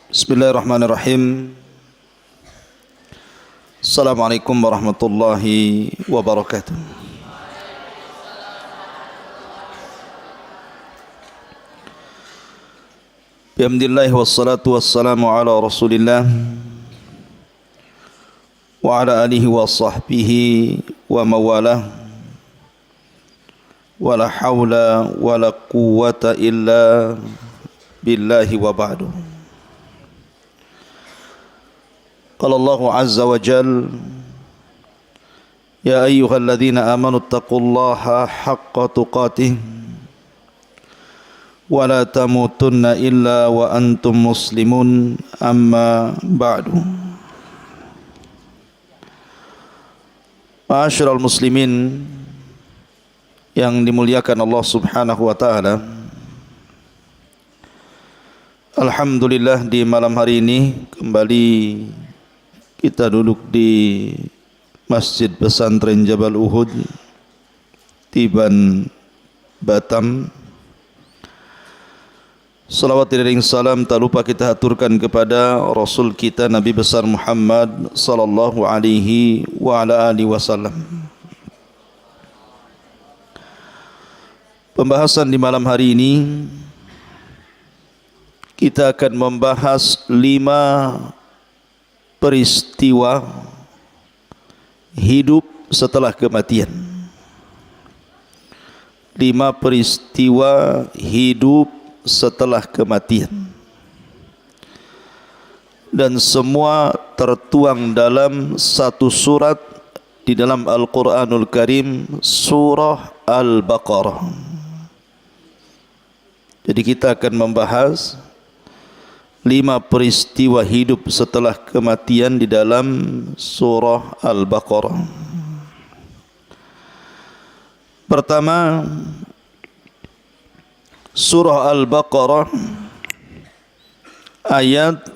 Bismillahirrahmanirrahim. Assalamualaikum warahmatullahi wabarakatuh. Bihamdillah wassalatu wassalamu ala rasulillah wa ala alihi wa sahbihi wa mawalah wa la hawla wa la quwwata illa billahi wa ba'du. قال الله عز وجل يا أيها الذين آمنوا اتقوا الله حق تقاته ولا تموتن إلا وأنتم مسلمون أما بعد. Ma'asyiral muslimin yang dimuliakan Allah Subhanahu wa taala, alhamdulillah di malam hari ini kembali kita duduk di Masjid Pesantren Jabal Uhud, Tiban, Batam. Salawat dan salam tak lupa kita aturkan kepada Rasul kita Nabi besar Muhammad sallallahu alaihi wa ala alihi wasallam. Pembahasan di malam hari ini kita akan membahas 5 peristiwa hidup setelah kematian. 5 peristiwa hidup setelah kematian. Dan semua tertuang dalam satu surat di dalam Al-Quranul Karim, surah Al-Baqarah. Jadi kita akan membahas 5 peristiwa hidup setelah kematian di dalam surah Al-Baqarah. Pertama, surah Al-Baqarah ayat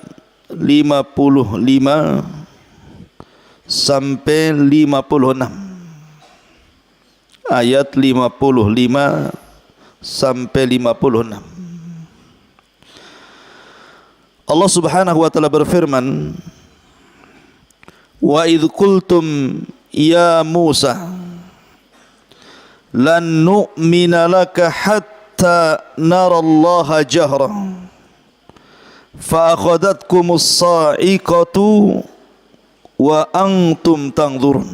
55 sampai 56. Ayat 55 sampai 56. Allah Subhanahu wa taala berfirman, "Wa idh qultum ya Musa lan nu'mina laka hatta nara Allah jahra fa akhadhatkumus sa'iqatu wa antum tanzurun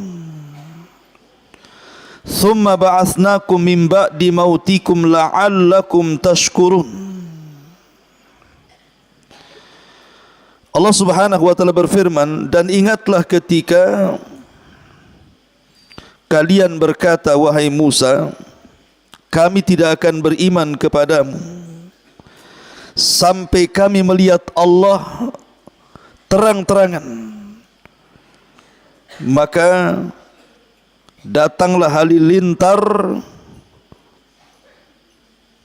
thumma ba'atsnakum min ba'di mautikum la'allakum tashkurun." Allah Subhanahu wa taala berfirman, dan ingatlah ketika kalian berkata, wahai Musa, kami tidak akan beriman kepadamu sampai kami melihat Allah terang-terangan. Maka datanglah halilintar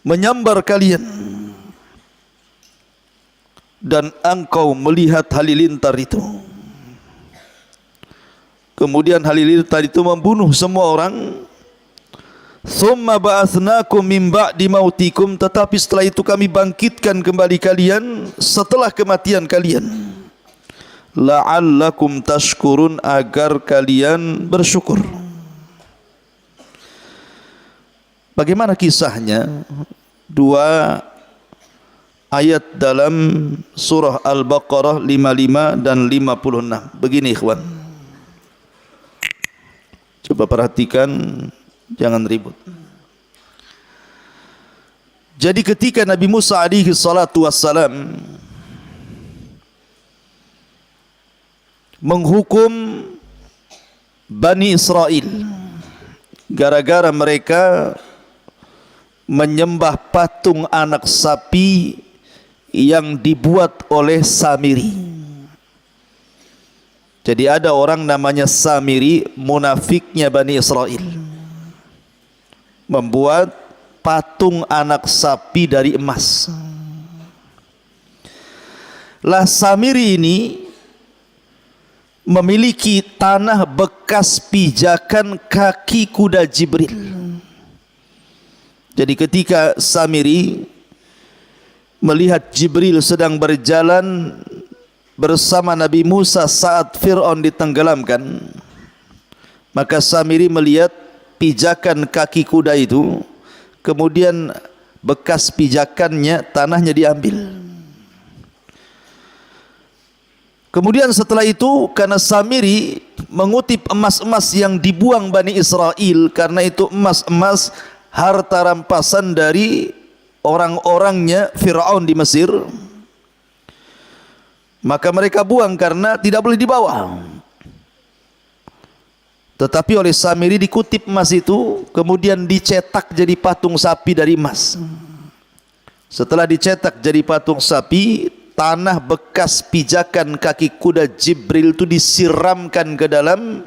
menyambar kalian, dan engkau melihat halilintar itu. Kemudian halilintar itu membunuh semua orang. Thumma ba'atsnakum min ba'di mautikum, tetapi setelah itu kami bangkitkan kembali kalian setelah kematian kalian. La'allakum tashkurun, agar kalian bersyukur. Bagaimana kisahnya? 2 ayat dalam surah Al-Baqarah 55 dan 56. Begini ikhwan, coba perhatikan, jangan ribut. Jadi ketika Nabi Musa alaihi salatu wassalam menghukum Bani Israel gara-gara mereka menyembah patung anak sapi yang dibuat oleh Samiri. Jadi ada orang namanya Samiri, munafiknya Bani Israel, membuat patung anak sapi dari emas. Lah Samiri ini memiliki tanah bekas pijakan kaki kuda Jibril. Jadi ketika Samiri melihat Jibril sedang berjalan bersama Nabi Musa saat Fir'aun ditenggelamkan, maka Samiri melihat pijakan kaki kuda itu, kemudian bekas pijakannya tanahnya diambil. Kemudian setelah itu, karena Samiri mengutip emas-emas yang dibuang Bani Israel, karena itu emas-emas harta rampasan dari orang-orangnya Fir'aun di Mesir, maka mereka buang karena tidak boleh dibawa. Tetapi oleh Samiri dikutip emas itu, kemudian dicetak jadi patung sapi dari emas. Setelah dicetak jadi patung sapi, tanah bekas pijakan kaki kuda Jibril itu disiramkan ke dalam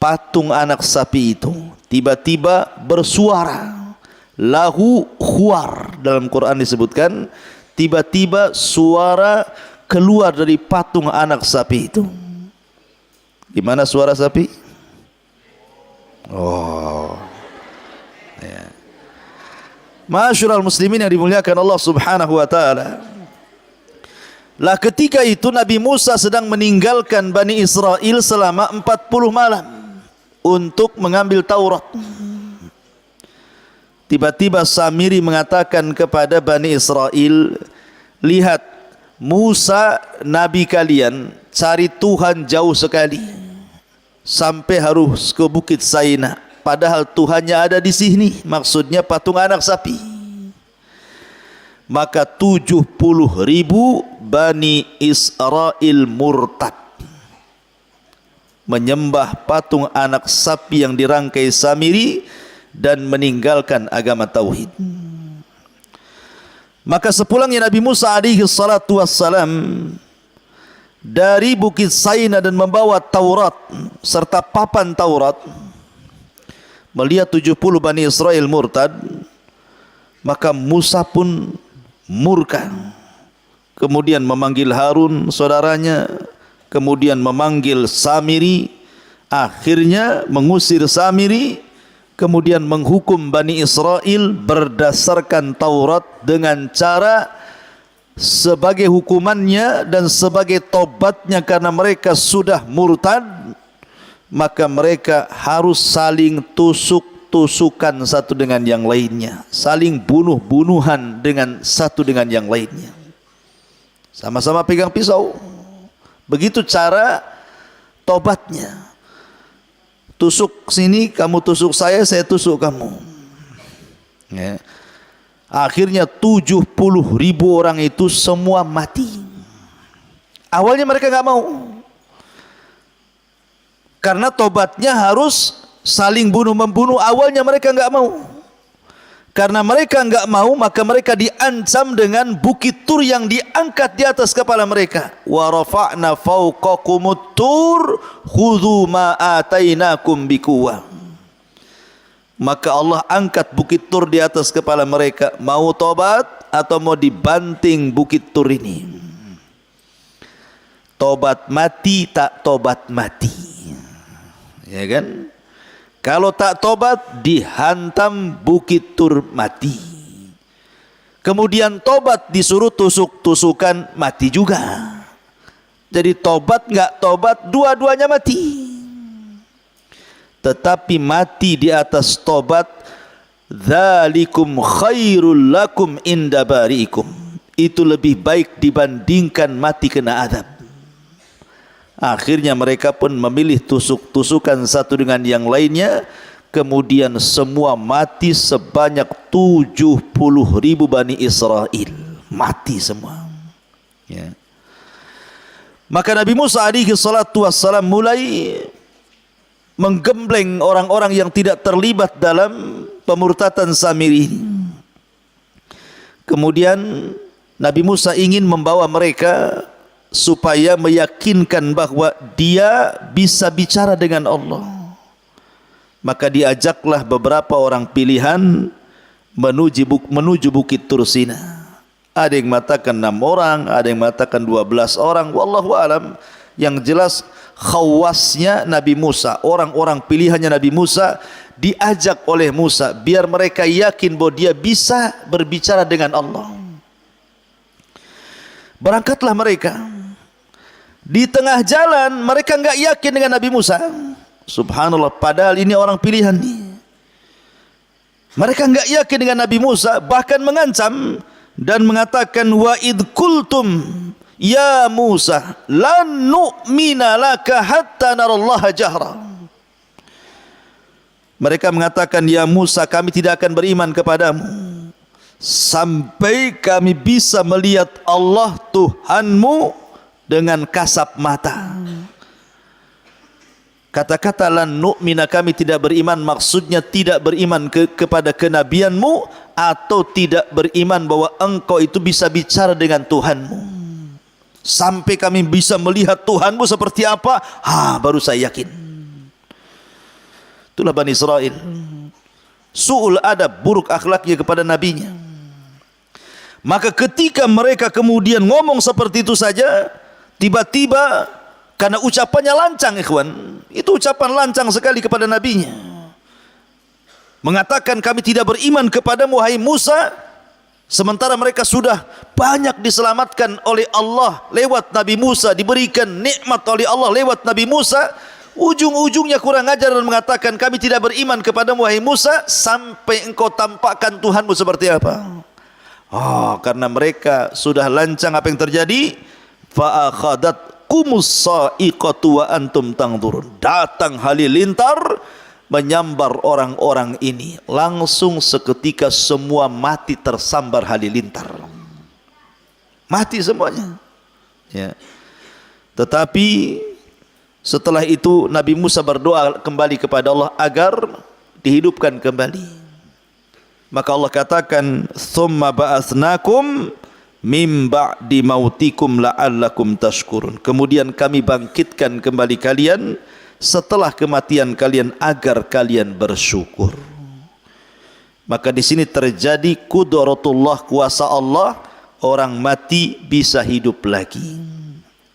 patung anak sapi itu. Tiba-tiba bersuara, lahu khuar, dalam Quran disebutkan, tiba-tiba suara keluar dari patung anak sapi itu. Gimana suara sapi? Oh, ya. Ma'asyiral muslimin yang dimuliakan Allah Subhanahu wa taala. Lah ketika itu Nabi Musa sedang meninggalkan Bani Israel selama 40 malam untuk mengambil Taurat. Tiba-tiba Samiri mengatakan kepada Bani Israel, lihat, Musa nabi kalian cari Tuhan jauh sekali sampai harus ke Bukit Saina, padahal Tuhannya ada di sini, maksudnya patung anak sapi. Maka 70.000 Bani Israel murtad, menyembah patung anak sapi yang dirangkai Samiri dan meninggalkan agama tauhid. Maka sepulangnya Nabi Musa alaihi salatu wassalam dari Bukit Saina dan membawa Taurat serta papan Taurat, melihat 70 Bani Israel murtad, maka Musa pun murka. Kemudian memanggil Harun saudaranya, kemudian memanggil Samiri, akhirnya mengusir Samiri, kemudian menghukum Bani Israel berdasarkan Taurat dengan cara sebagai hukumannya dan sebagai tobatnya karena mereka sudah murtad, maka mereka harus saling tusuk-tusukan satu dengan yang lainnya, saling bunuh-bunuhan dengan satu dengan yang lainnya, sama-sama pegang pisau. Begitu cara tobatnya. Tusuk sini, kamu tusuk saya tusuk kamu. Ya. Akhirnya 70.000 orang itu semua mati. Awalnya mereka nggak mau, karena tobatnya harus saling bunuh-membunuh. Awalnya mereka nggak mau. Karena mereka nggak mau, maka mereka diancam dengan bukit Tur yang diangkat di atas kepala mereka. Wa rafa'na fawqakumut tur khudhu ma atainakum biquwwah. Maka Allah angkat bukit Tur di atas kepala mereka. Mau tobat atau mau dibanting bukit Tur ini? Tobat mati, tak tobat mati. Ya kan? Kalau tak tobat, dihantam bukit Tur mati. Kemudian tobat disuruh tusuk-tusukan, mati juga. Jadi tobat nggak tobat, dua-duanya mati. Tetapi mati di atas tobat, dzalikum khairul lakum inda bari'ikum, itu lebih baik dibandingkan mati kena azab. Akhirnya mereka pun memilih tusuk-tusukan satu dengan yang lainnya. Kemudian semua mati, sebanyak 70.000 Bani Israel mati semua. Ya. Maka Nabi Musa alaihi salatu wassalam mulai menggembleng orang-orang yang tidak terlibat dalam pemurtatan Samiri. Kemudian Nabi Musa ingin membawa mereka supaya meyakinkan bahwa dia bisa bicara dengan Allah. Maka diajaklah beberapa orang pilihan menuju Bukit Tur Sina. Ada yang mengatakan 6 orang, ada yang mengatakan 12 orang, wallahu alam. Yang jelas khawasnya Nabi Musa, orang-orang pilihannya Nabi Musa, diajak oleh Musa biar mereka yakin bahwa dia bisa berbicara dengan Allah. Berangkatlah mereka. Di tengah jalan mereka enggak yakin dengan Nabi Musa. Subhanallah, padahal ini orang pilihan nih. Mereka enggak yakin dengan Nabi Musa, bahkan mengancam dan mengatakan, wa id qultum ya Musa lan nu'mina laka hatta narallaha jahra. Mereka mengatakan, ya Musa, kami tidak akan beriman kepadamu sampai kami bisa melihat Allah Tuhanmu dengan kasat mata. Kata-kata lan nu'mina, kami tidak beriman, maksudnya tidak beriman kepada kenabianmu, atau tidak beriman bahwa engkau itu bisa bicara dengan Tuhanmu. Sampai kami bisa melihat Tuhanmu seperti apa, baru saya yakin. Itulah Bani Israel. Su'ul adab, buruk akhlaknya kepada nabinya. Maka ketika mereka kemudian ngomong seperti itu saja, tiba-tiba karena ucapannya lancang, ikhwan, itu ucapan lancang sekali kepada nabinya, mengatakan kami tidak beriman kepadamu wahai Musa, sementara mereka sudah banyak diselamatkan oleh Allah lewat Nabi Musa, diberikan nikmat oleh Allah lewat Nabi Musa. Ujung-ujungnya kurang ajar dan mengatakan kami tidak beriman kepadamu wahai Musa sampai engkau tampakkan Tuhanmu seperti apa. Karena mereka sudah lancang, apa yang terjadi? Fa'akhadatkumus sa'iqatu wa antum tangdurun. Datang halilintar menyambar orang-orang ini. Langsung seketika semua mati tersambar halilintar. Mati semuanya. Ya. Tetapi setelah itu Nabi Musa berdoa kembali kepada Allah agar dihidupkan kembali. Maka Allah katakan, "Tsumma ba'atsnakum mim ba'di mautikum la'allakum tashkurun." Kemudian kami bangkitkan kembali kalian setelah kematian kalian agar kalian bersyukur. Maka di sini terjadi qudratullah, kuasa Allah, orang mati bisa hidup lagi.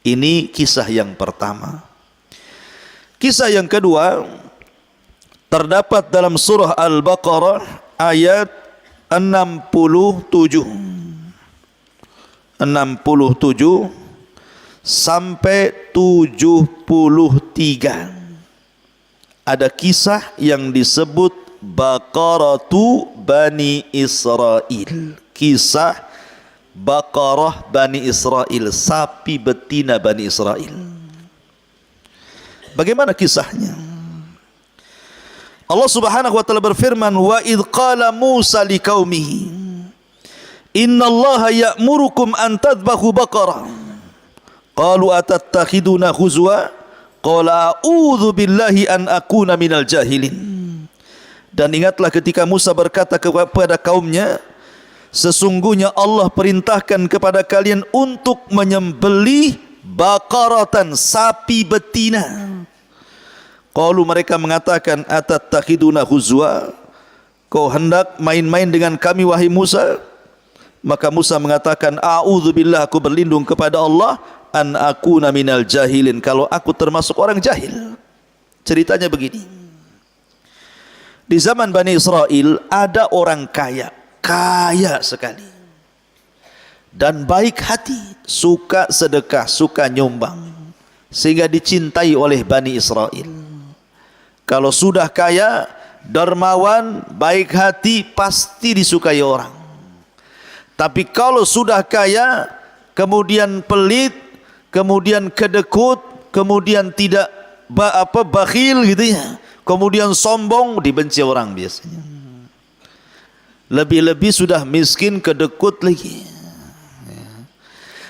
Ini kisah yang pertama. Kisah yang kedua terdapat dalam surah Al-Baqarah ayat 67 sampai 73. Ada kisah yang disebut Baqaratu Bani Israel. Kisah Baqarah Bani Israel, sapi betina Bani Israel. Bagaimana kisahnya? Allah Subhanahu wa taala berfirman, wa id qala Musa liqaumihi innallaha ya'murukum an tadhbahu baqarah qalu atattakhiduna huzwa qala a'udzu billahi an akuna minal jahilin. Dan ingatlah ketika Musa berkata kepada kaumnya, sesungguhnya Allah perintahkan kepada kalian untuk menyembelih baqaratan, sapi betina. Qalu, mereka mengatakan, atattakhiduna huzwa, kau hendak main-main dengan kami wahai Musa? Maka Musa mengatakan, a'udzubillah, aku berlindung kepada Allah, an akuna minal jahilin, kalau aku termasuk orang jahil. Ceritanya begini. Di zaman Bani Israel ada orang kaya, kaya sekali, dan baik hati, suka sedekah, suka nyumbang, sehingga dicintai oleh Bani Israel. Kalau sudah kaya, dermawan, baik hati, pasti disukai orang. Tapi kalau sudah kaya, kemudian pelit, kemudian kedekut, kemudian tidak bakhil gitu ya, kemudian sombong, dibenci orang biasanya. Lebih-lebih sudah miskin, kedekut lagi.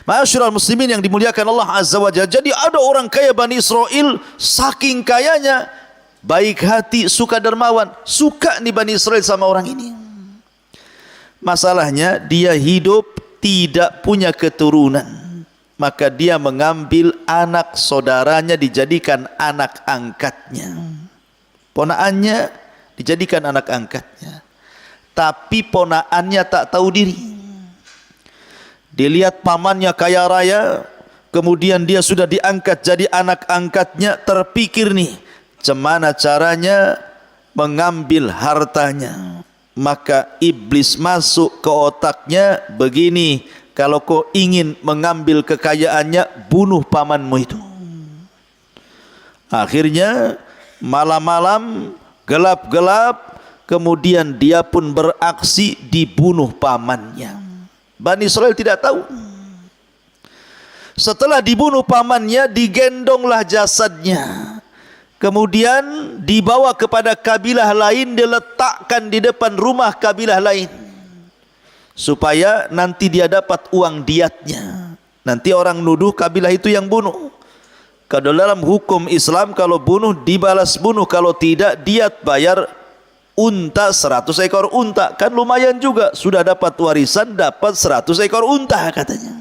Ma'asyiral muslimin yang dimuliakan Allah Azza wa Jalla. Jadi ada orang kaya Bani Israel, saking kayanya, baik hati, suka dermawan, suka nih Bani Israel sama orang ini. Masalahnya dia hidup tidak punya keturunan, maka dia mengambil anak saudaranya dijadikan anak angkatnya, ponaannya dijadikan anak angkatnya. Tapi ponaannya tak tahu diri. Dilihat pamannya kaya raya, kemudian dia sudah diangkat jadi anak angkatnya, terpikir nih, cemana caranya mengambil hartanya. Maka iblis masuk ke otaknya begini, kalau kau ingin mengambil kekayaannya, bunuh pamanmu itu. Akhirnya malam-malam gelap-gelap, kemudian dia pun beraksi dibunuh pamannya. Bani Israel tidak tahu. Setelah dibunuh pamannya, digendonglah jasadnya. Kemudian dibawa kepada kabilah lain, diletakkan di depan rumah kabilah lain, supaya nanti dia dapat uang diatnya. Nanti orang nuduh kabilah itu yang bunuh. Kalau dalam hukum Islam, kalau bunuh dibalas bunuh, kalau tidak diat bayar unta 100 ekor unta. Kan lumayan juga, sudah dapat warisan, dapat 100 ekor unta katanya.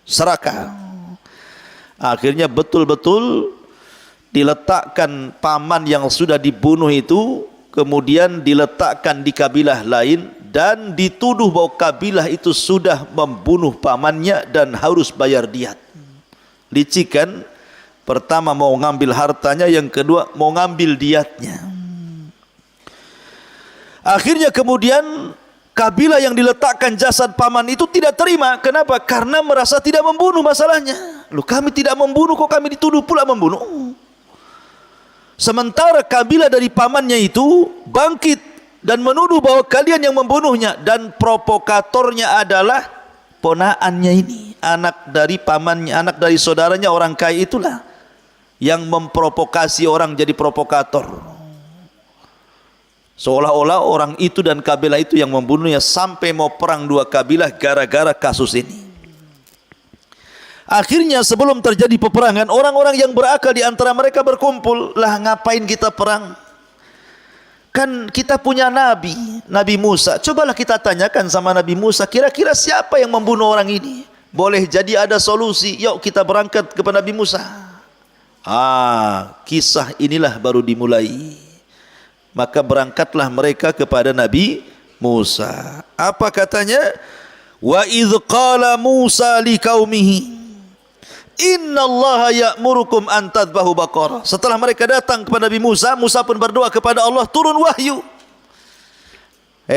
Serakah. Akhirnya betul-betul diletakkan paman yang sudah dibunuh itu, kemudian diletakkan di kabilah lain, dan dituduh bahwa kabilah itu sudah membunuh pamannya dan harus bayar diat. Licik kan? Pertama mau ngambil hartanya, yang kedua mau ngambil diatnya. Akhirnya kemudian kabilah yang diletakkan jasad paman itu tidak terima. Kenapa? Karena merasa tidak membunuh masalahnya. Loh, kami tidak membunuh, kok kami dituduh pula membunuh? Sementara kabilah dari pamannya itu bangkit dan menuduh bahwa kalian yang membunuhnya, dan provokatornya adalah ponaannya ini, anak dari pamannya, anak dari saudaranya orang kaya itulah yang memprovokasi orang jadi provokator. Seolah-olah orang itu dan kabilah itu yang membunuhnya, sampai mau perang dua kabilah gara-gara kasus ini. Akhirnya sebelum terjadi peperangan, orang-orang yang berakal di antara mereka berkumpul. Lah, ngapain kita perang? Kan kita punya Nabi Musa. Cobalah kita tanyakan sama Nabi Musa, kira-kira siapa yang membunuh orang ini? Boleh jadi ada solusi. Yuk kita berangkat kepada Nabi Musa. Kisah inilah baru dimulai. Maka berangkatlah mereka kepada Nabi Musa. Apa katanya? Wa idh qala Musa liqaumihi innallaha ya'murukum an tadhbahu baqarah. Setelah mereka datang kepada Nabi Musa, Musa pun berdoa kepada Allah, turun wahyu.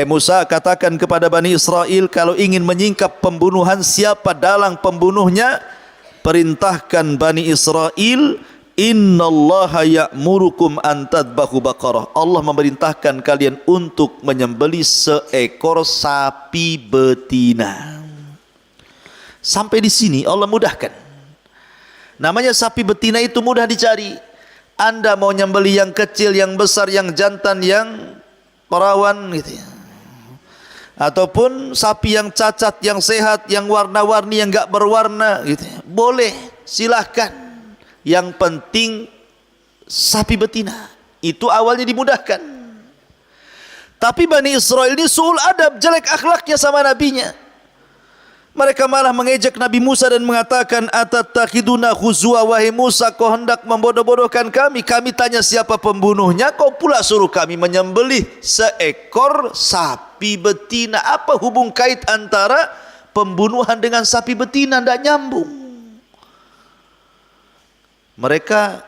Musa, katakan kepada Bani Israel, kalau ingin menyingkap pembunuhan, siapa dalang pembunuhnya, perintahkan Bani Israel, innallaha ya'murukum an tadhbahu baqarah. Allah memerintahkan kalian untuk menyembelih seekor sapi betina. Sampai di sini Allah mudahkan. Namanya sapi betina itu mudah dicari. Anda mau nyembelih yang kecil, yang besar, yang jantan, yang perawan gitu ya, ataupun sapi yang cacat, yang sehat, yang warna-warni, yang enggak berwarna gitu ya, boleh, silahkan. Yang penting sapi betina. Itu awalnya dimudahkan. Tapi Bani Israel ini suul adab, jelek akhlaknya sama nabinya. Mereka malah mengejek Nabi Musa dan mengatakan, atattakhiduna khuzwa, wahai Musa, kau hendak membodoh-bodohkan kami. Kami tanya siapa pembunuhnya, kau pula suruh kami menyembelih seekor sapi betina. Apa hubung kait antara pembunuhan dengan sapi betina? Tidak nyambung. Mereka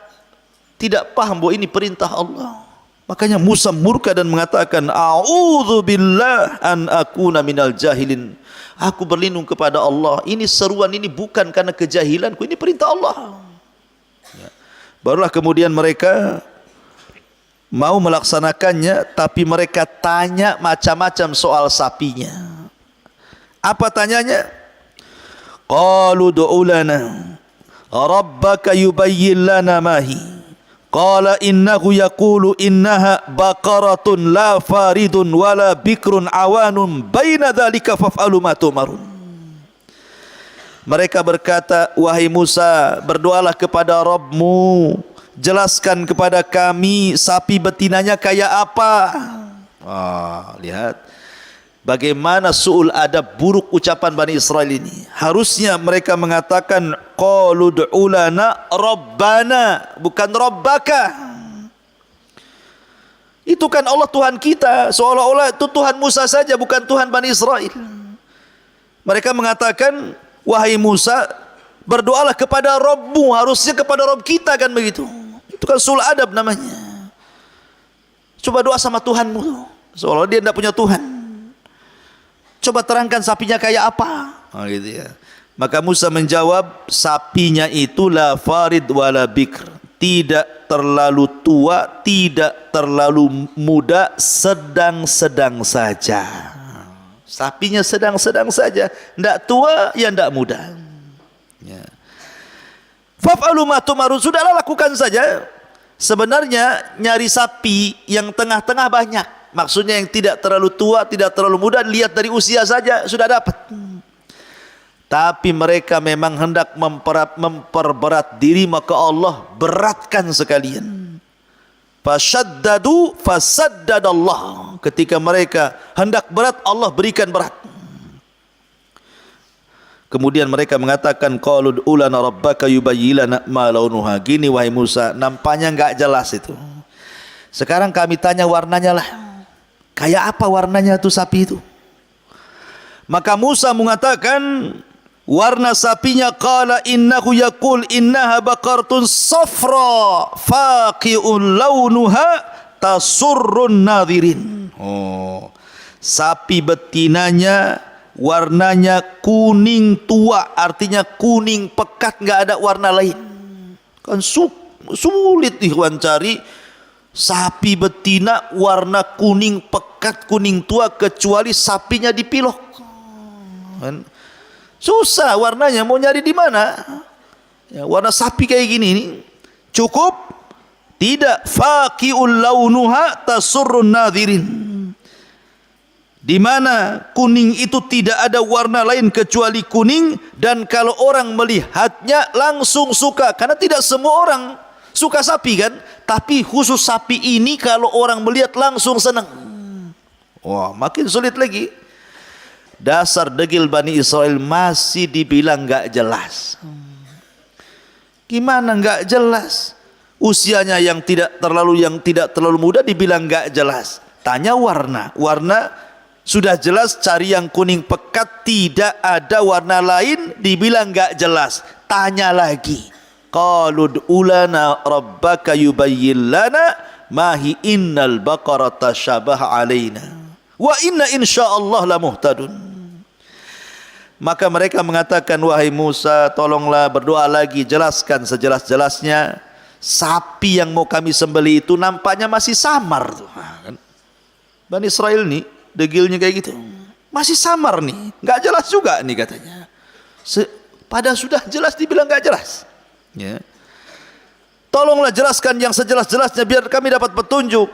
tidak paham bahwa ini perintah Allah. Makanya Musa murka dan mengatakan, a'udzubillah an akuna minal jahilin. Aku berlindung kepada Allah. Ini seruan ini bukan karena kejahilanku, ini perintah Allah. Ya. Barulah kemudian mereka mau melaksanakannya, tapi mereka tanya macam-macam soal sapinya. Apa tanyanya? Qalu du'u lana rabbaka yubayyin lana mahi. Qala innahu yaqulu innaha baqaratun la faridun wala bikrun awanun baina dzalika faf'alu ma tu'marun. Mereka berkata, wahai Musa, berdoalah kepada Rabbmu, jelaskan kepada kami sapi betinanya kayak apa. Lihat bagaimana su'ul adab, buruk ucapan Bani Israel ini. Harusnya mereka mengatakan qalu du'u lana rabbana, bukan rabbaka. Itu kan Allah Tuhan kita, seolah-olah itu Tuhan Musa saja, bukan Tuhan Bani Israel. Mereka mengatakan, wahai Musa, berdoalah kepada Rabbmu, harusnya kepada Rabb kita kan begitu. Itu kan su'ul adab namanya. Coba doa sama Tuhanmu, seolah-olah dia tidak punya Tuhan. Coba terangkan sapinya kayak apa? Gitu ya. Maka Musa menjawab, sapinya itu la farid wala bikr, tidak terlalu tua, tidak terlalu muda, sedang-sedang saja. Sapinya sedang-sedang saja, tidak tua, ya tidak muda. Ya. Faf'alu ma tu'marun, sudahlah lakukan saja. Sebenarnya nyari sapi yang tengah-tengah banyak. Maksudnya yang tidak terlalu tua, tidak terlalu muda, lihat dari usia saja sudah dapat. Tapi mereka memang hendak memperberat diri, maka Allah beratkan sekalian. Fasyaddadu fasaddadallah. Ketika mereka hendak berat, Allah berikan berat. Kemudian mereka mengatakan, qalu ulana rabbaka yubayyilana ma launuha. Gini wahai Musa, nampaknya enggak jelas itu. Sekarang kami tanya warnanya lah. Kayak apa warnanya itu sapi itu? Maka Musa mengatakan warna sapinya, qala innahu yaqul innaha baqaratun safra faqi'un launuha tasurrun nadhirin. Oh, sapi betinanya warnanya kuning tua, artinya kuning pekat, enggak ada warna lain. Kan sulit ikhwan cari sapi betina warna kuning pekat, kuning tua, kecuali sapinya dipilok. Kan susah warnanya, mau nyari di mana? Ya, warna sapi kayak gini nih. Cukup tidak, faqi'ul launuha tasurrun nadhirin. Di mana kuning itu tidak ada warna lain kecuali kuning, dan kalau orang melihatnya langsung suka, karena tidak semua orang suka sapi kan, tapi khusus sapi ini kalau orang melihat langsung senang. Wah, makin sulit lagi. Dasar degil Bani Israel masih dibilang enggak jelas. Gimana enggak jelas? Usianya yang tidak terlalu muda dibilang enggak jelas. Tanya warna sudah jelas, cari yang kuning pekat, tidak ada warna lain, dibilang enggak jelas. Tanya lagi. Qalu ulana rabbaka yubayyin lana ma hi innal baqarata syabaha alaina wa inna insyaallah la muhtadun. Maka mereka mengatakan, wahai Musa, tolonglah berdoa lagi, jelaskan sejelas-jelasnya. Sapi yang mau kami sembelih itu nampaknya masih samar tuh. Bani Israel nih degilnya kayak gitu, masih samar nih, nggak jelas juga nih katanya. Pada sudah jelas dibilang nggak jelas. Ya. Tolonglah jelaskan yang sejelas-jelasnya biar kami dapat petunjuk.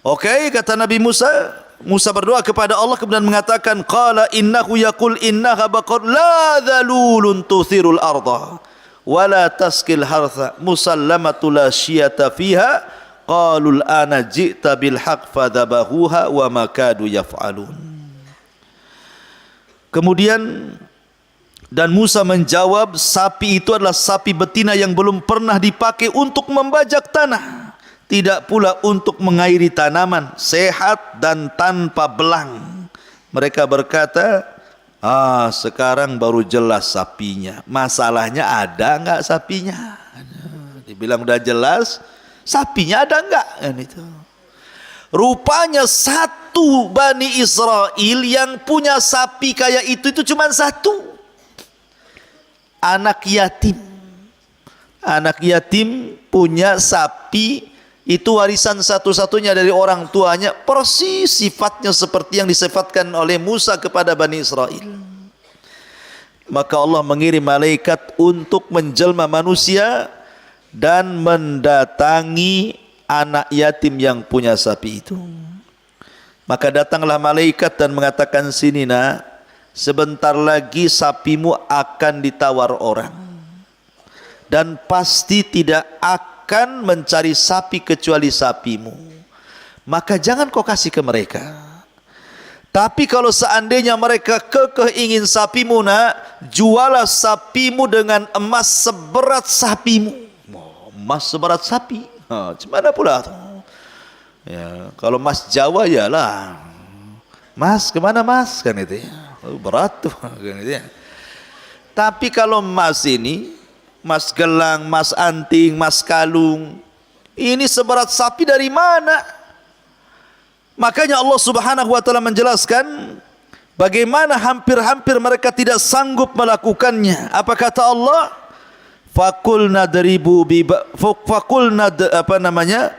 Oke, kata Nabi Musa. Musa berdoa kepada Allah kemudian mengatakan, qala innahu yaqul innaha baqar la dhalulun tuthirul arda wa la taskil hartha musallamatu la syiyata fiha qalul ana ji'ta bil haqq fadhabahuha wa ma kadu yaf'alun. Kemudian dan Musa menjawab, sapi itu adalah sapi betina yang belum pernah dipakai untuk membajak tanah, tidak pula untuk mengairi tanaman, sehat dan tanpa belang. Mereka berkata, sekarang baru jelas sapinya. Masalahnya ada enggak sapinya? Dibilang udah jelas, sapinya ada enggak? Kan itu. Rupanya satu Bani Israel yang punya sapi kayak itu cuma satu. Anak yatim. Anak yatim punya sapi, itu warisan satu-satunya dari orang tuanya, persis sifatnya seperti yang disifatkan oleh Musa kepada Bani Israel. Maka Allah mengirim malaikat untuk menjelma manusia dan mendatangi anak yatim yang punya sapi itu. Maka datanglah malaikat dan mengatakan, sini nak, sebentar lagi sapimu akan ditawar orang, dan pasti tidak akan mencari sapi kecuali sapimu. Maka jangan kau kasih ke mereka. Tapi kalau seandainya mereka kekeh ingin sapimu nak, jualah sapimu dengan emas seberat sapimu. Emas seberat sapi, gimana pula tuh? Ya, kalau emas Jawa ya lah. Mas kemana mas? Kan itu ya. Berat tuh kan itu ya. Tapi kalau emas ini, emas gelang, emas anting, emas kalung, ini seberat sapi dari mana? Makanya Allah Subhanahu wa taala menjelaskan Bagaimana hampir-hampir mereka tidak sanggup melakukannya. Apa kata Allah? Faqulna daribu bi faqulna apa namanya?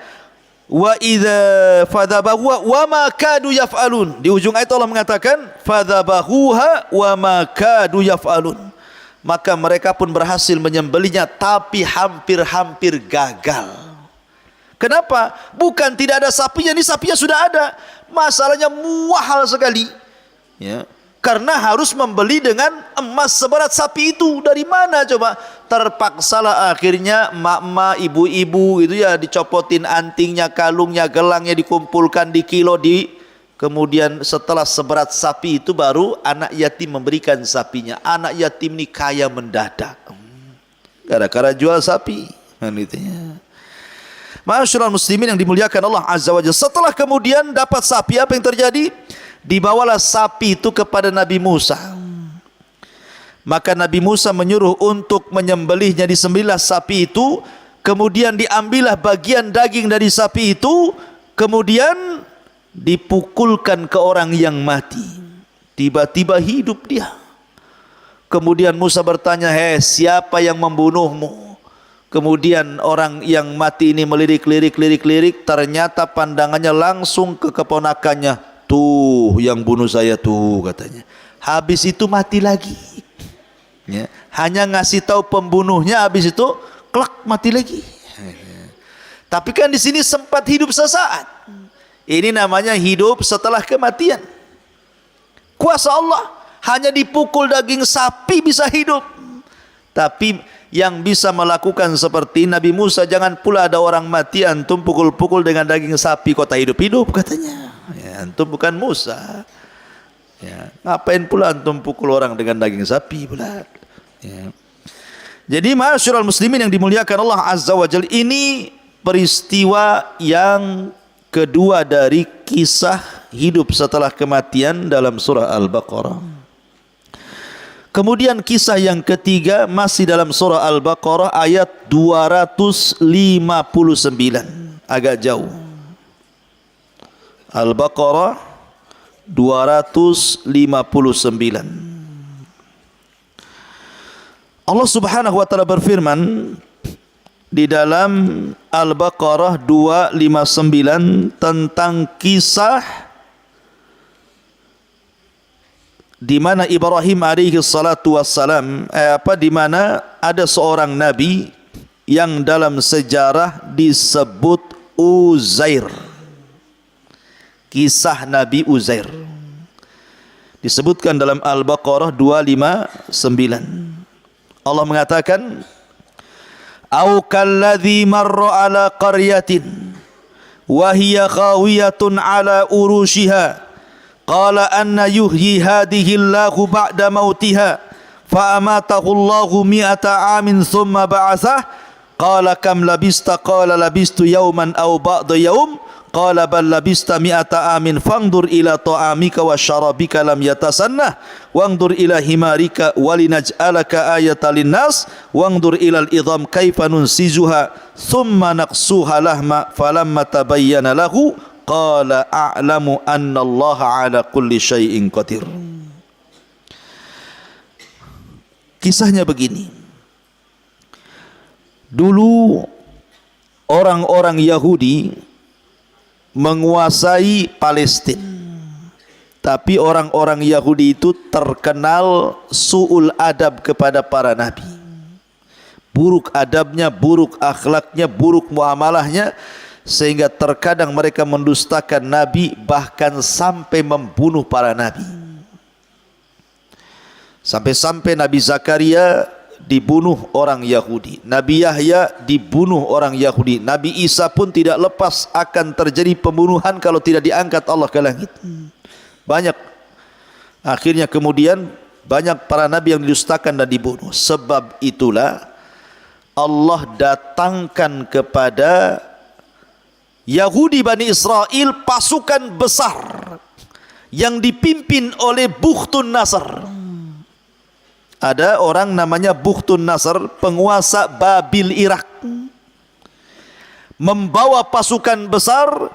Wa idza fadhabahu wa ma kadu yaf'alun. Di ujung ayat Allah mengatakan fadhabahuha wa ma kadu yaf'alun. Maka mereka pun berhasil menyembelihnya tapi hampir-hampir gagal. Kenapa? Bukan tidak ada sapinya, ini sapinya sudah ada. Masalahnya mahal sekali. Ya. Karena harus membeli dengan emas seberat sapi itu. Dari mana coba? Terpaksalah akhirnya mak-mak, ibu-ibu itu ya dicopotin antingnya, kalungnya, gelangnya dikumpulkan di kilo kemudian setelah seberat sapi itu baru anak yatim memberikan sapinya. Anak yatim ini kaya mendadak. Gara-gara jual sapi. Ma'asyiral muslimin yang dimuliakan Allah Azza wa Jalla. Setelah kemudian dapat sapi, apa yang terjadi? Dibawalah sapi itu kepada Nabi Musa. Maka Nabi Musa menyuruh untuk menyembelihnya, disembelihlah sapi itu. Kemudian diambillah bagian daging dari sapi itu. Kemudian dipukulkan ke orang yang mati. Tiba-tiba hidup dia. Kemudian Musa bertanya, hei, siapa yang membunuhmu? Kemudian orang yang mati ini melirik-lirik. Ternyata pandangannya langsung ke keponakannya. Tuh yang bunuh saya tuh, katanya. Habis itu mati lagi. Ya. Hanya ngasih tahu pembunuhnya, habis itu klak mati lagi. Tapi kan di sini sempat hidup sesaat. Ini namanya hidup setelah kematian. Kuasa Allah. Hanya dipukul daging sapi bisa hidup. Tapi yang bisa melakukan seperti Nabi Musa, jangan pula ada orang mati antum pukul-pukul dengan daging sapi kota hidup-hidup, katanya. Ya, antum bukan Musa. Ya, ngapain pula antum pukul orang dengan daging sapi pula? Ya. Jadi ma'asyiral muslimin yang dimuliakan Allah Azza wa Jalla, ini peristiwa yang kedua dari kisah hidup setelah kematian dalam surah Al-Baqarah. Kemudian kisah yang ketiga masih dalam surah Al-Baqarah ayat 259, agak jauh. Al-Baqarah 259. Allah Subhanahu wa taala berfirman di dalam Al-Baqarah 259 tentang kisah di mana Ibrahim alaihi salatu wassalam di mana ada seorang nabi yang dalam sejarah disebut Uzair. Kisah Nabi Uzair disebutkan dalam Al-Baqarah 259. Allah mengatakan, "Au kalladzi marra ala qaryatin wa hiya khawiyatun ala urushiha qala anna yuhyi hadhihi Allahu ba'da mautiha fa amatahu Allahu mi'ata amin thumma ba'athah qala kam labista qala labistu yawman aw ba'da yawm qala bal labista mi'ata amin fangdur ila ta'amika wa syarabika lam yatasannah wangdur ila himarika walinaj'alaka ayatan linnas wangdur ila al-idham kaifa nunsizuha thumma naqsuha lahma falamma tabayyana lahu qala a'lamu anna Allah ala kulli syai'in qadir." Kisahnya begini. Dulu orang-orang Yahudi menguasai Palestina. Tapi orang-orang Yahudi itu terkenal su'ul adab kepada para nabi. Buruk adabnya, buruk akhlaknya, buruk muamalahnya, sehingga terkadang mereka mendustakan nabi, bahkan sampai membunuh para nabi. Sampai-sampai Nabi Zakaria dibunuh orang Yahudi, Nabi Yahya dibunuh orang Yahudi, Nabi Isa pun tidak lepas akan terjadi pembunuhan kalau tidak diangkat Allah ke langit. Banyak, akhirnya kemudian banyak para nabi yang didustakan dan dibunuh. Sebab itulah Allah datangkan kepada Yahudi Bani Israel pasukan besar yang dipimpin oleh Bukhtun Nasr. Ada orang namanya Bukhtun Nasr, penguasa Babil Irak, membawa pasukan besar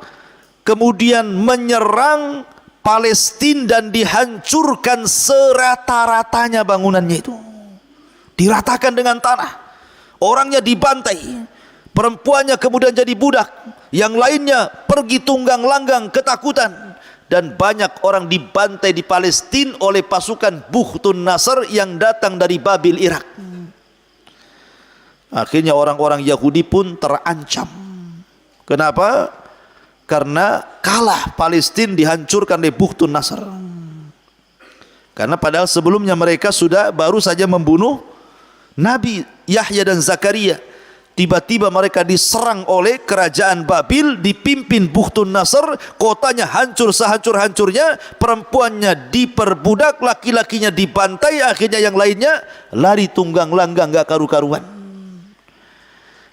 kemudian menyerang Palestina dan dihancurkan serata-ratanya bangunannya itu. Diratakan dengan tanah. Orangnya dibantai. Perempuannya kemudian jadi budak. Yang lainnya pergi tunggang langgang ketakutan. Dan banyak orang dibantai di Palestina oleh pasukan Bukhtun Nasr yang datang dari Babil, Irak. Akhirnya orang-orang Yahudi pun terancam. Kenapa? Karena kalah Palestina dihancurkan oleh Bukhtun Nasr. Karena padahal sebelumnya mereka sudah baru saja membunuh Nabi Yahya dan Zakaria. Tiba-tiba mereka diserang oleh kerajaan Babil dipimpin Bukhtun Nasr. Kotanya hancur sehancur-hancurnya. Perempuannya diperbudak, laki-lakinya dibantai. Akhirnya yang lainnya lari tunggang langgang gak karu-karuan.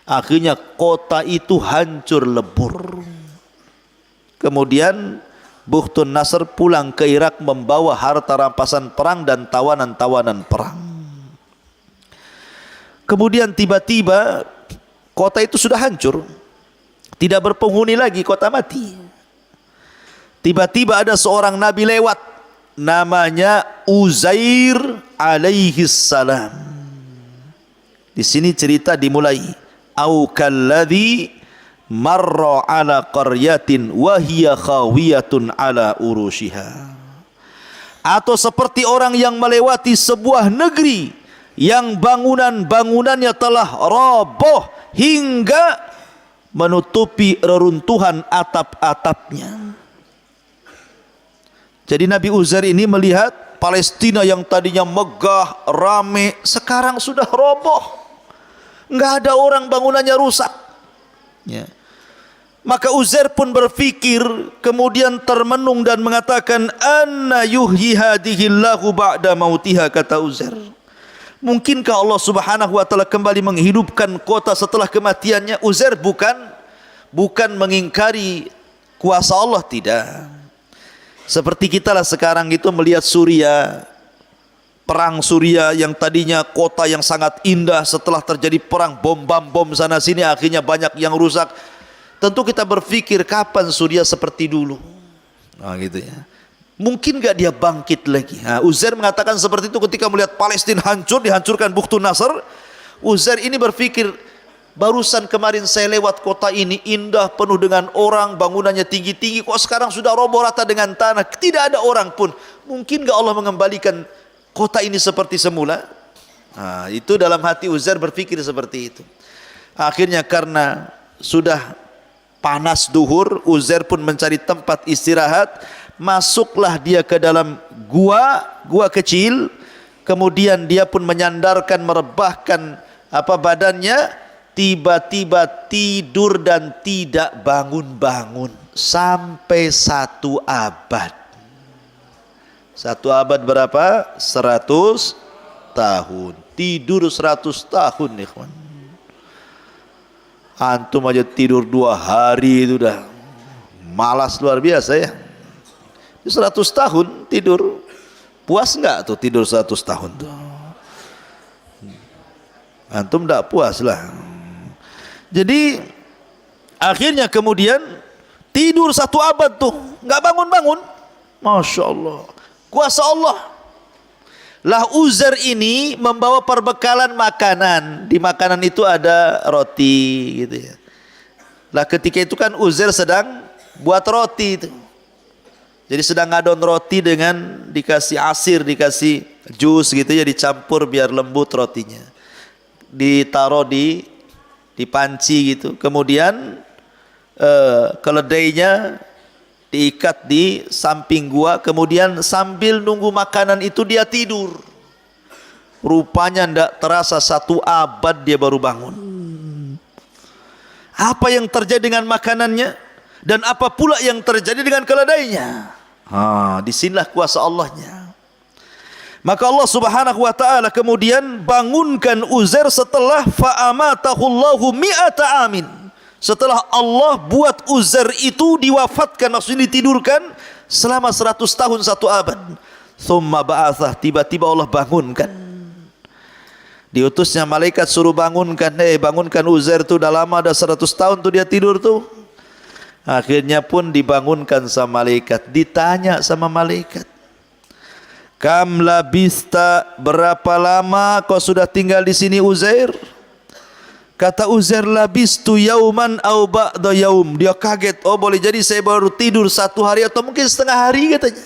Akhirnya kota itu hancur lebur. Kemudian Bukhtun Nasr pulang ke Irak membawa harta rampasan perang dan tawanan-tawanan perang. Kemudian tiba-tiba kota itu sudah hancur, tidak berpenghuni lagi, kota mati. Tiba-tiba ada seorang nabi lewat, namanya Uzair alaihi salam. Di sini cerita dimulai, au kalladzi marra ala qaryatin wa hiya khawiyatun ala urushiha. Atau seperti orang yang melewati sebuah negeri yang bangunan-bangunannya telah roboh hingga menutupi reruntuhan atap-atapnya. Jadi Nabi Uzair ini melihat Palestina yang tadinya megah, rame, sekarang sudah roboh. Enggak ada orang, bangunannya rusak. Ya. Maka Uzair pun berfikir, kemudian termenung dan mengatakan, anna yuhyi hadhillahu ba'da mautiha, kata Uzair. Mungkinkah Allah Subhanahu wa taala kembali menghidupkan kota setelah kematiannya? Uzair bukan mengingkari kuasa Allah, tidak. Seperti kita lah sekarang itu melihat Suria, perang Suria yang tadinya kota yang sangat indah, setelah terjadi perang bom sana sini akhirnya banyak yang rusak. Tentu kita berpikir kapan Suria seperti dulu. Nah, gitu ya. Mungkin gak dia bangkit lagi? Nah, Uzair mengatakan seperti itu ketika melihat Palestina hancur, dihancurkan Bukhtun Nasr. Uzair ini berpikir, barusan kemarin saya lewat kota ini indah, penuh dengan orang, bangunannya tinggi-tinggi, kok sekarang sudah roboh rata dengan tanah, tidak ada orang pun. Mungkin gak Allah mengembalikan kota ini seperti semula? Nah, itu dalam hati Uzair berpikir seperti itu. Akhirnya karena sudah panas duhur, Uzair pun mencari tempat istirahat. Masuklah dia ke dalam gua kecil. Kemudian dia pun menyandarkan, merebahkan badannya. Tiba-tiba tidur dan tidak bangun-bangun sampai 1 abad. 1 abad berapa? 100 tahun. Tidur 100 tahun, ikhwan. Antum aja tidur 2 hari itu udah malas luar biasa ya. 100 tahun tidur, puas enggak tuh tidur 100 tahun tuh? Antum enggak puas lah. Jadi akhirnya kemudian tidur 1 abad tuh, enggak bangun-bangun. Masya Allah, kuasa Allah. Lah Uzair ini membawa perbekalan makanan. Di makanan itu ada roti gitu ya. Lah ketika itu kan Uzair sedang buat roti itu. Jadi sedang ngadon roti dengan dikasih asir, dikasih jus gitu ya, dicampur biar lembut rotinya. Ditaruh di panci gitu. Kemudian keledainya diikat di samping gua, kemudian sambil nunggu makanan itu dia tidur. Rupanya ndak terasa 1 abad dia baru bangun. Apa yang terjadi dengan makanannya dan apa pula yang terjadi dengan keledainya? Disinilah kuasa Allahnya. Maka Allah Subhanahu wa taala kemudian bangunkan Uzair setelah fa'amatahullahu mi'ata amin. Setelah Allah buat Uzair itu diwafatkan, maksudnya ditidurkan selama 100 tahun 1 abad. Thumma ba'athah, tiba-tiba Allah bangunkan. Diutusnya malaikat suruh bangunkan, bangunkan Uzair tuh, udah lama, ada 100 tahun tuh dia tidur tuh. Akhirnya pun dibangunkan sama malaikat. Ditanya sama malaikat, kam labista, berapa lama kau sudah tinggal di sini Uzair? Kata Uzair, labistu yauman au ba'da yaum. Dia kaget, oh boleh jadi saya baru tidur 1 hari atau mungkin setengah hari katanya.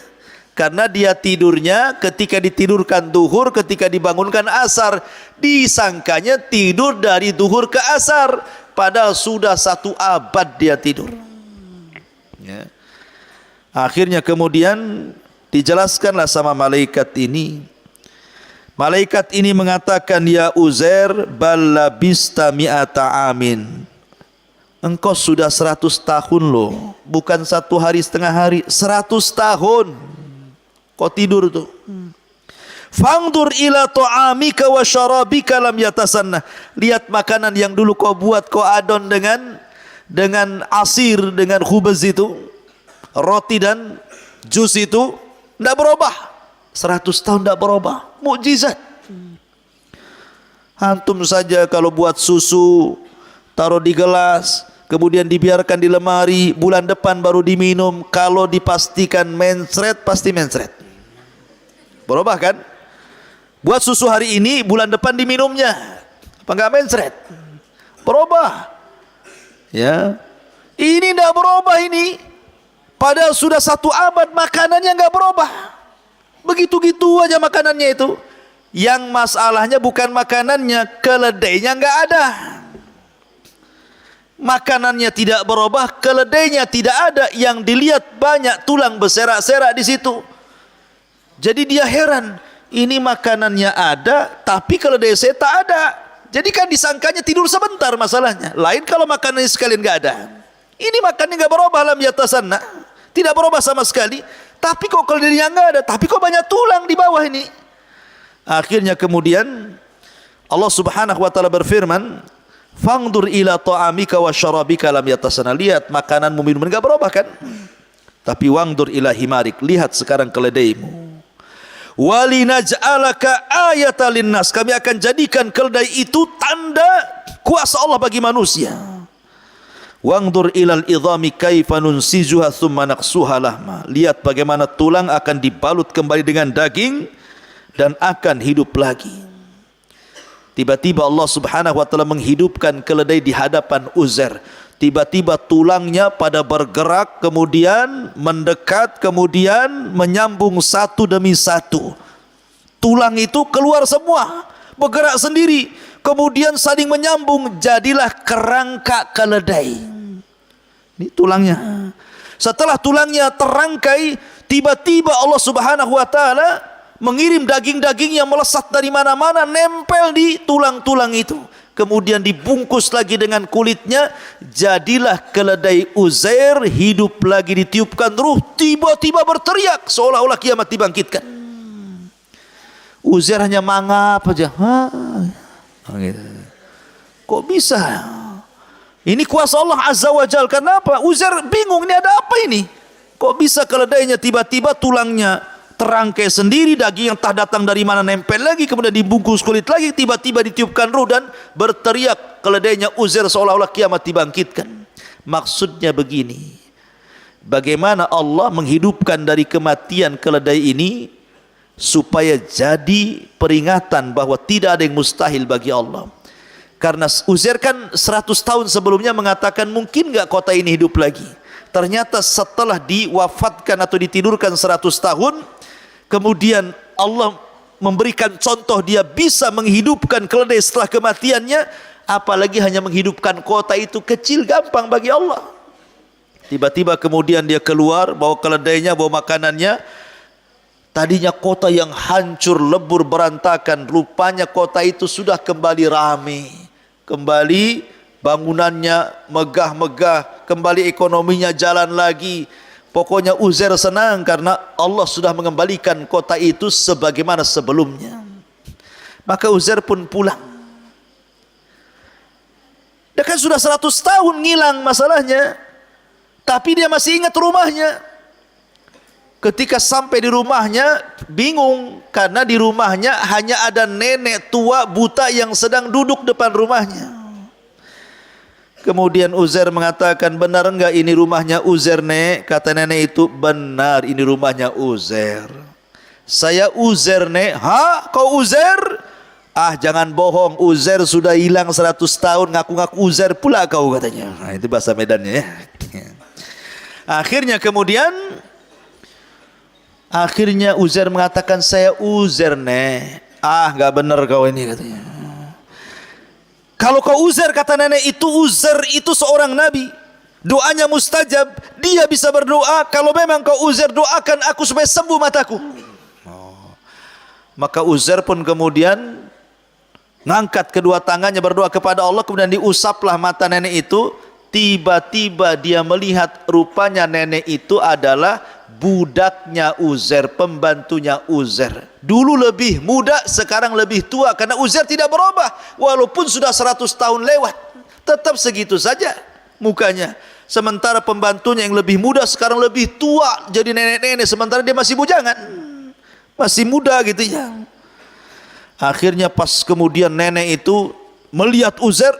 Karena dia tidurnya ketika ditidurkan duhur, ketika dibangunkan asar. Disangkanya tidur dari duhur ke asar, padahal sudah 1 abad dia tidur. Ya. Akhirnya kemudian dijelaskanlah sama malaikat ini. Malaikat ini mengatakan, ya Uzair, bal labista mi'ata amin. Engkau sudah 100 tahun loh, bukan 1 hari setengah hari, 100 tahun kau tidur tuh. Fangdur ila ta'amika wa syarabika lam yatasanna. Lihat makanan yang dulu kau buat, kau adon dengan asir, dengan khubaz itu, roti dan jus itu, tidak berubah. 100 tahun tidak berubah. Mukjizat. Antum saja kalau buat susu, taruh di gelas, kemudian dibiarkan di lemari, bulan depan baru diminum. Kalau dipastikan mencret, pasti mencret. Berubah kan? Buat susu hari ini, bulan depan diminumnya, apa enggak mencret? Berubah. Ya, ini tidak berubah ini. Padahal sudah 1 abad makanannya enggak berubah. Begitu-gitu aja makanannya itu. Yang masalahnya bukan makanannya, keledainya enggak ada. Makanannya tidak berubah, keledainya tidak ada. Yang dilihat banyak tulang berserak-serak di situ. Jadi dia heran, ini makanannya ada, tapi keledai saya tak ada. Jadi kan disangkanya tidur sebentar masalahnya. Lain kalau makanannya sekalian enggak ada. Ini makannya enggak berubah, lam yatasanna, tidak berubah sama sekali. Tapi kok keledainya enggak ada, tapi kok banyak tulang di bawah ini. Akhirnya kemudian Allah Subhanahu wa taala berfirman, fangdur ila ta'amika wa syarabika lam yatasanna. Lihat makananmu, minuman enggak berubah kan? Tapi wangdur ila himarik, lihat sekarang keledaimu. Walinaj'alaka ayatan linnas, kami akan jadikan keledai itu tanda kuasa Allah bagi manusia. Wangdur ilal idhami kaifa nunsijuha thumma naqsuha lahma. Lihat bagaimana tulang akan dibalut kembali dengan daging dan akan hidup lagi. Tiba-tiba Allah Subhanahu wa taala menghidupkan keledai di hadapan Uzair. Tiba-tiba tulangnya pada bergerak, kemudian mendekat, kemudian menyambung satu demi satu. Tulang itu keluar semua, bergerak sendiri, kemudian saling menyambung, jadilah kerangka keledai. Ini tulangnya. Setelah tulangnya terangkai, tiba-tiba Allah Subhanahu wa taala mengirim daging-daging yang melesat dari mana-mana, nempel di tulang-tulang itu. Kemudian dibungkus lagi dengan kulitnya, jadilah keledai Uzair hidup lagi, ditiupkan ruh, tiba-tiba berteriak seolah-olah kiamat dibangkitkan. Uzair hanya mangap aja. Gitu. Kok bisa? Ini kuasa Allah Azza wa Jalla. Kenapa? Uzair bingung, ini ada apa ini? Kok bisa keledainya tiba-tiba tulangnya terangkai sendiri, daging yang tak datang dari mana nempel lagi, kemudian dibungkus kulit lagi, tiba-tiba ditiupkan ruh dan berteriak keledainya Uzair seolah-olah kiamat dibangkitkan. Maksudnya begini, bagaimana Allah menghidupkan dari kematian keledai ini supaya jadi peringatan bahwa tidak ada yang mustahil bagi Allah. Karena Uzair kan 100 tahun sebelumnya mengatakan mungkin enggak kota ini hidup lagi. Ternyata setelah diwafatkan atau ditidurkan 100 tahun, kemudian Allah memberikan contoh dia bisa menghidupkan keledai setelah kematiannya. Apalagi hanya menghidupkan kota itu kecil, gampang bagi Allah. Tiba-tiba kemudian dia keluar, bawa keledainya, bawa makanannya. Tadinya kota yang hancur, lebur, berantakan, rupanya kota itu sudah kembali ramai, kembali bangunannya megah-megah, kembali ekonominya jalan lagi. Pokoknya Uzair senang karena Allah sudah mengembalikan kota itu sebagaimana sebelumnya. Maka Uzair pun pulang. Dia kan sudah 100 tahun ngilang masalahnya, tapi dia masih ingat rumahnya. Ketika sampai di rumahnya bingung, karena di rumahnya hanya ada nenek tua buta yang sedang duduk depan rumahnya. Kemudian Uzair mengatakan, benar enggak ini rumahnya Uzair, Nek? Kata nenek itu, benar ini rumahnya Uzair. Saya Uzair, Nek. Ha? Kau Uzair? Ah, jangan bohong, Uzair sudah hilang 100 tahun, ngaku-ngaku Uzair pula kau, katanya. Nah, itu bahasa Medannya ya. Akhirnya Uzair mengatakan, saya Uzair, Nek. Ah, enggak benar kau ini, katanya. Kalau kau Uzair, kata nenek itu, Uzair itu seorang nabi, doanya mustajab, dia bisa berdoa. Kalau memang kau Uzair, doakan aku supaya sembuh mataku. Maka Uzair pun kemudian ngangkat kedua tangannya berdoa kepada Allah, kemudian diusaplah mata nenek itu. Tiba-tiba dia melihat rupanya nenek itu adalah budaknya Uzair, pembantunya Uzair. Dulu lebih muda, sekarang lebih tua, karena Uzair tidak berubah. Walaupun sudah 100 tahun lewat, tetap segitu saja mukanya. Sementara pembantunya yang lebih muda sekarang lebih tua, jadi nenek-nenek, sementara dia masih bujangan, masih muda gitu ya. Akhirnya pas kemudian nenek itu melihat Uzair,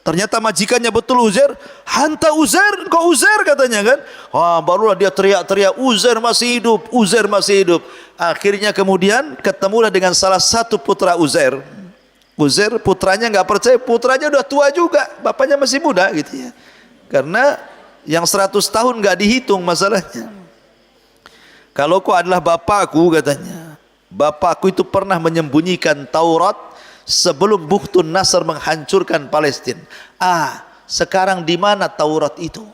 ternyata majikannya betul Uzair. Hanta Uzair, kau Uzair, katanya kan. Wah, barulah dia teriak-teriak, Uzair masih hidup, Uzair masih hidup. Akhirnya kemudian ketemulah dengan salah satu putra Uzair. Uzair putranya nggak percaya, putranya udah tua juga, bapaknya masih muda gitu ya. Karena yang 100 tahun nggak dihitung masalahnya. Kalau kau adalah bapakku, katanya, bapakku itu pernah menyembunyikan Taurat sebelum Bukhtun Nasr menghancurkan Palestina. Ah, sekarang di mana Taurat itu?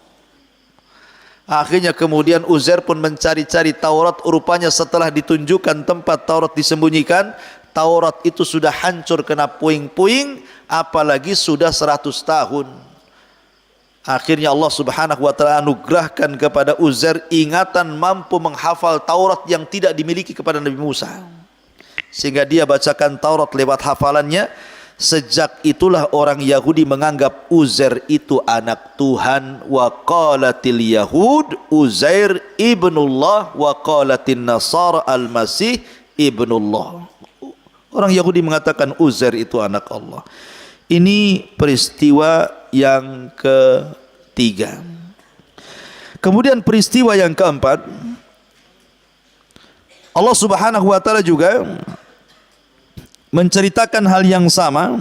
Akhirnya kemudian Uzair pun mencari-cari Taurat. Rupanya setelah ditunjukkan tempat Taurat disembunyikan, Taurat itu sudah hancur kena puing-puing, apalagi sudah 100 tahun. Akhirnya Allah Subhanahu wa taala anugerahkan kepada Uzair ingatan mampu menghafal Taurat yang tidak dimiliki kepada Nabi Musa, sehingga dia bacakan Taurat lewat hafalannya. Sejak itulah orang Yahudi menganggap Uzair itu anak Tuhan. Wa qalatil Yahud Uzair ibnullah wa qalatin Nasara al-Masih ibnullah. Orang Yahudi mengatakan Uzair itu anak Allah. Ini peristiwa yang ketiga. Kemudian peristiwa yang keempat, Allah Subhanahu wa taala juga menceritakan hal yang sama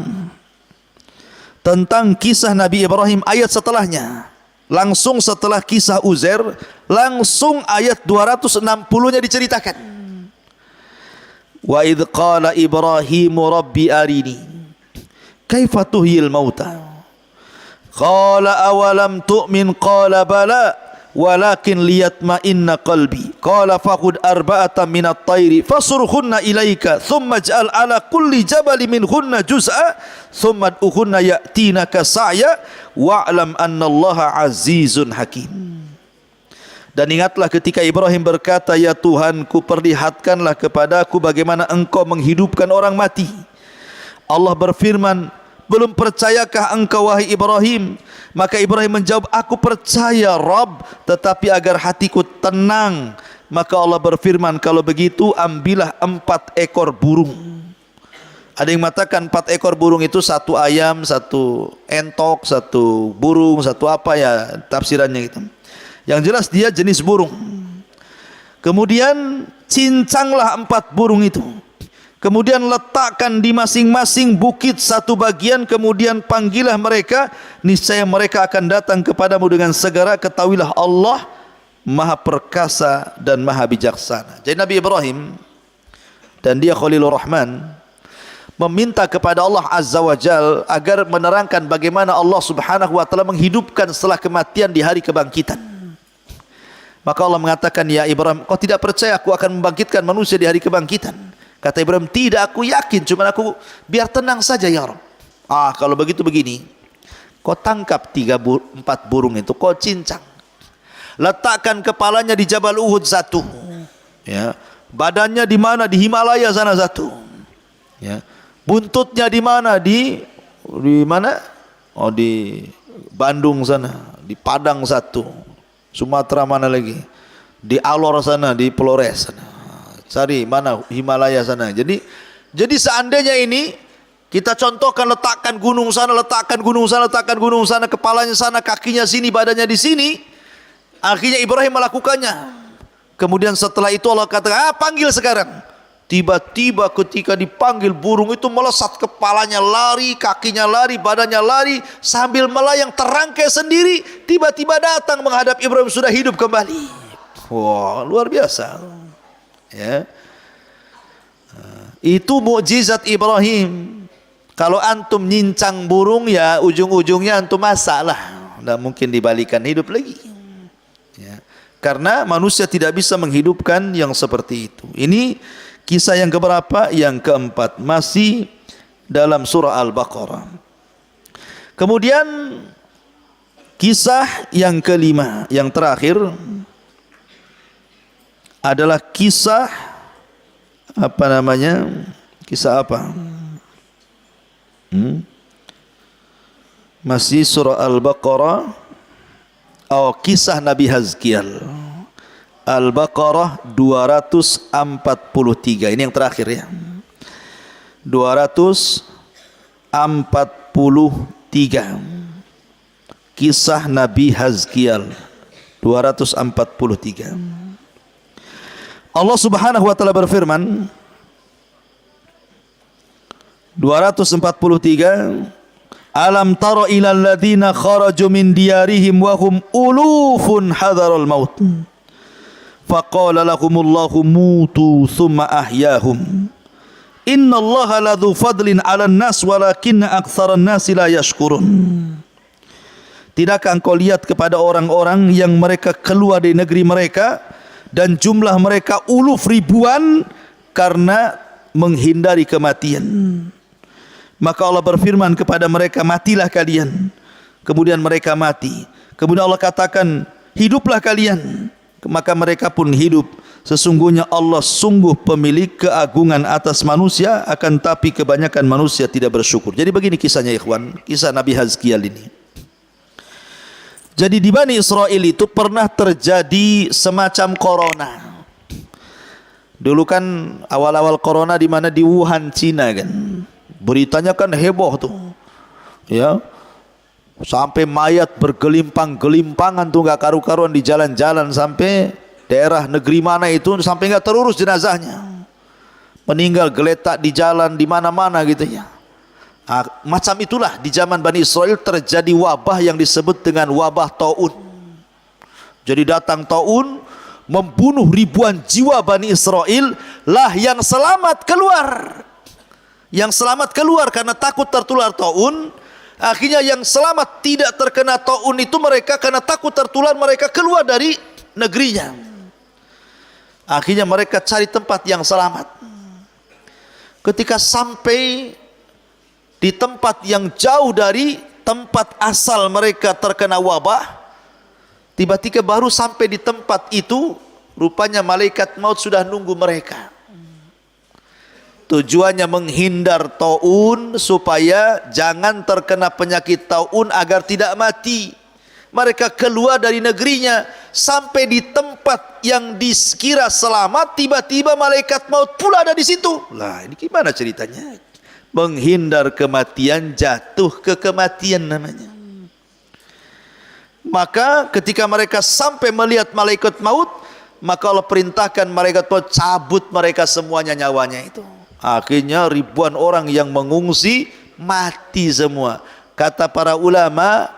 tentang kisah Nabi Ibrahim ayat setelahnya. Langsung setelah kisah Uzair, langsung ayat 260-nya diceritakan. Wa idh qala Ibrahimu rabbi arini kaifa tuhyil mauta qala awalam tu'min qala bala walakin liyatma'inna qalbi qala faqud arba'atan minat tayri fasurhunna ilaika thumma ij'al ala kulli jabali minhunna juz'a thumma ud'uhunna ya'tinaka sa'ya wa'lam annallaha azizun hakim. Dan ingatlah ketika Ibrahim berkata, ya Tuhanku, perlihatkanlah kepadaku bagaimana engkau menghidupkan orang mati. Allah berfirman, belum percayakah engkau wahai Ibrahim? Maka Ibrahim menjawab, aku percaya Rabb, tetapi agar hatiku tenang. Maka Allah berfirman, kalau begitu ambillah 4 ekor burung. Ada yang mengatakan 4 ekor burung itu 1 ayam, 1 entok, 1 burung, 1 apa ya tafsirannya gitu. Yang jelas dia jenis burung. Kemudian cincanglah 4 burung itu. Kemudian letakkan di masing-masing bukit 1 bagian, kemudian panggillah mereka, niscaya mereka akan datang kepadamu dengan segera. Ketahuilah Allah Maha Perkasa dan Maha Bijaksana. Jadi Nabi Ibrahim, dan dia Khalilur Rahman, meminta kepada Allah Azza wa Jal agar menerangkan bagaimana Allah Subhanahu wa taala menghidupkan setelah kematian di hari kebangkitan. Maka Allah mengatakan, ya Ibrahim, kau tidak percaya aku akan membangkitkan manusia di hari kebangkitan? Kata Ibrahim, tidak, aku yakin, cuma aku biar tenang saja ya Rabb. Ah, kalau begitu begini, kau tangkap 4 burung itu, kau cincang, letakkan kepalanya di Jabal Uhud 1, ya, badannya di mana? Di Himalaya sana 1, ya, buntutnya di mana? Di mana? Oh, di Bandung sana, di Padang 1, Sumatera mana lagi? Di Alor sana, di Flores sana. Cari mana Himalaya sana. Jadi seandainya ini Kita contohkan, letakkan gunung sana, letakkan gunung sana, letakkan gunung sana, kepalanya sana, kakinya sini, badannya di sini. Akhirnya Ibrahim melakukannya. Kemudian setelah itu Allah katakan, panggil sekarang. Tiba-tiba ketika dipanggil, burung itu melesat, kepalanya lari, kakinya lari, badannya lari, sambil melayang terangkai sendiri. Tiba-tiba datang menghadap Ibrahim, sudah hidup kembali. Wah, luar biasa. Ya. Itu mukjizat Ibrahim. Kalau antum nyincang burung, ya ujung-ujungnya antum masak lah. Tidak mungkin dibalikan hidup lagi. Ya. Karena manusia tidak bisa menghidupkan yang seperti itu. Ini kisah yang keberapa? Yang keempat. Masih dalam surah Al-Baqarah. Kemudian kisah yang kelima, yang terakhir adalah kisah apa namanya? Kisah apa? Masih surah Al-Baqarah. Oh, kisah Nabi Hazkiel. Al-Baqarah 243. Ini yang terakhir ya. 243. Kisah Nabi Hazkiel 243. Allah Subhanahu wa taala berfirman 243, Alam tara ilal ladzina kharaju min diyarihim wa hum ulufun hadaral maut faqala lahumullahu mutu thumma ahyahum innallaha ladzu fadlin 'alan nas walakinna aktsaran nasi la yashkurun. Tidakkah engkau lihat kepada orang-orang yang mereka keluar dari negeri mereka dan jumlah mereka uluf ribuan karena menghindari kematian. Maka Allah berfirman kepada mereka, matilah kalian. Kemudian mereka mati. Kemudian Allah katakan, hiduplah kalian. Maka mereka pun hidup. Sesungguhnya Allah sungguh pemilik keagungan atas manusia, akan tapi kebanyakan manusia tidak bersyukur. Jadi begini kisahnya ikhwan, kisah Nabi Hazkiel ini. Jadi di Bani Israel itu pernah terjadi semacam corona. Dulu kan awal-awal corona di mana? Di Wuhan, Cina kan. Beritanya kan heboh tuh. Ya. Sampai mayat bergelimpang-gelimpangan tuh, enggak karu-karuan di jalan-jalan, sampai daerah negeri mana itu sampai enggak terurus jenazahnya. Meninggal geletak di jalan di mana-mana gitu ya. Macam itulah di zaman Bani Israel terjadi wabah yang disebut dengan wabah taun. Jadi datang taun membunuh ribuan jiwa Bani Israel, lah yang selamat keluar. Yang selamat keluar karena takut tertular taun. Akhirnya yang selamat tidak terkena taun itu mereka karena takut tertular, mereka keluar dari negerinya. Akhirnya mereka cari tempat yang selamat. Ketika sampai di tempat yang jauh dari tempat asal mereka terkena wabah, tiba-tiba baru sampai di tempat itu, rupanya malaikat maut sudah nunggu mereka. Tujuannya menghindar taun supaya jangan terkena penyakit taun agar tidak mati. Mereka keluar dari negerinya, sampai di tempat yang dikira selamat, tiba-tiba malaikat maut pula ada di situ. Lah, ini gimana ceritanya? Menghindar kematian, jatuh ke kematian namanya. Maka ketika mereka sampai melihat malaikat maut, maka Allah perintahkan malaikat maut cabut mereka semuanya nyawanya itu. Akhirnya ribuan orang yang mengungsi mati semua. Kata para ulama,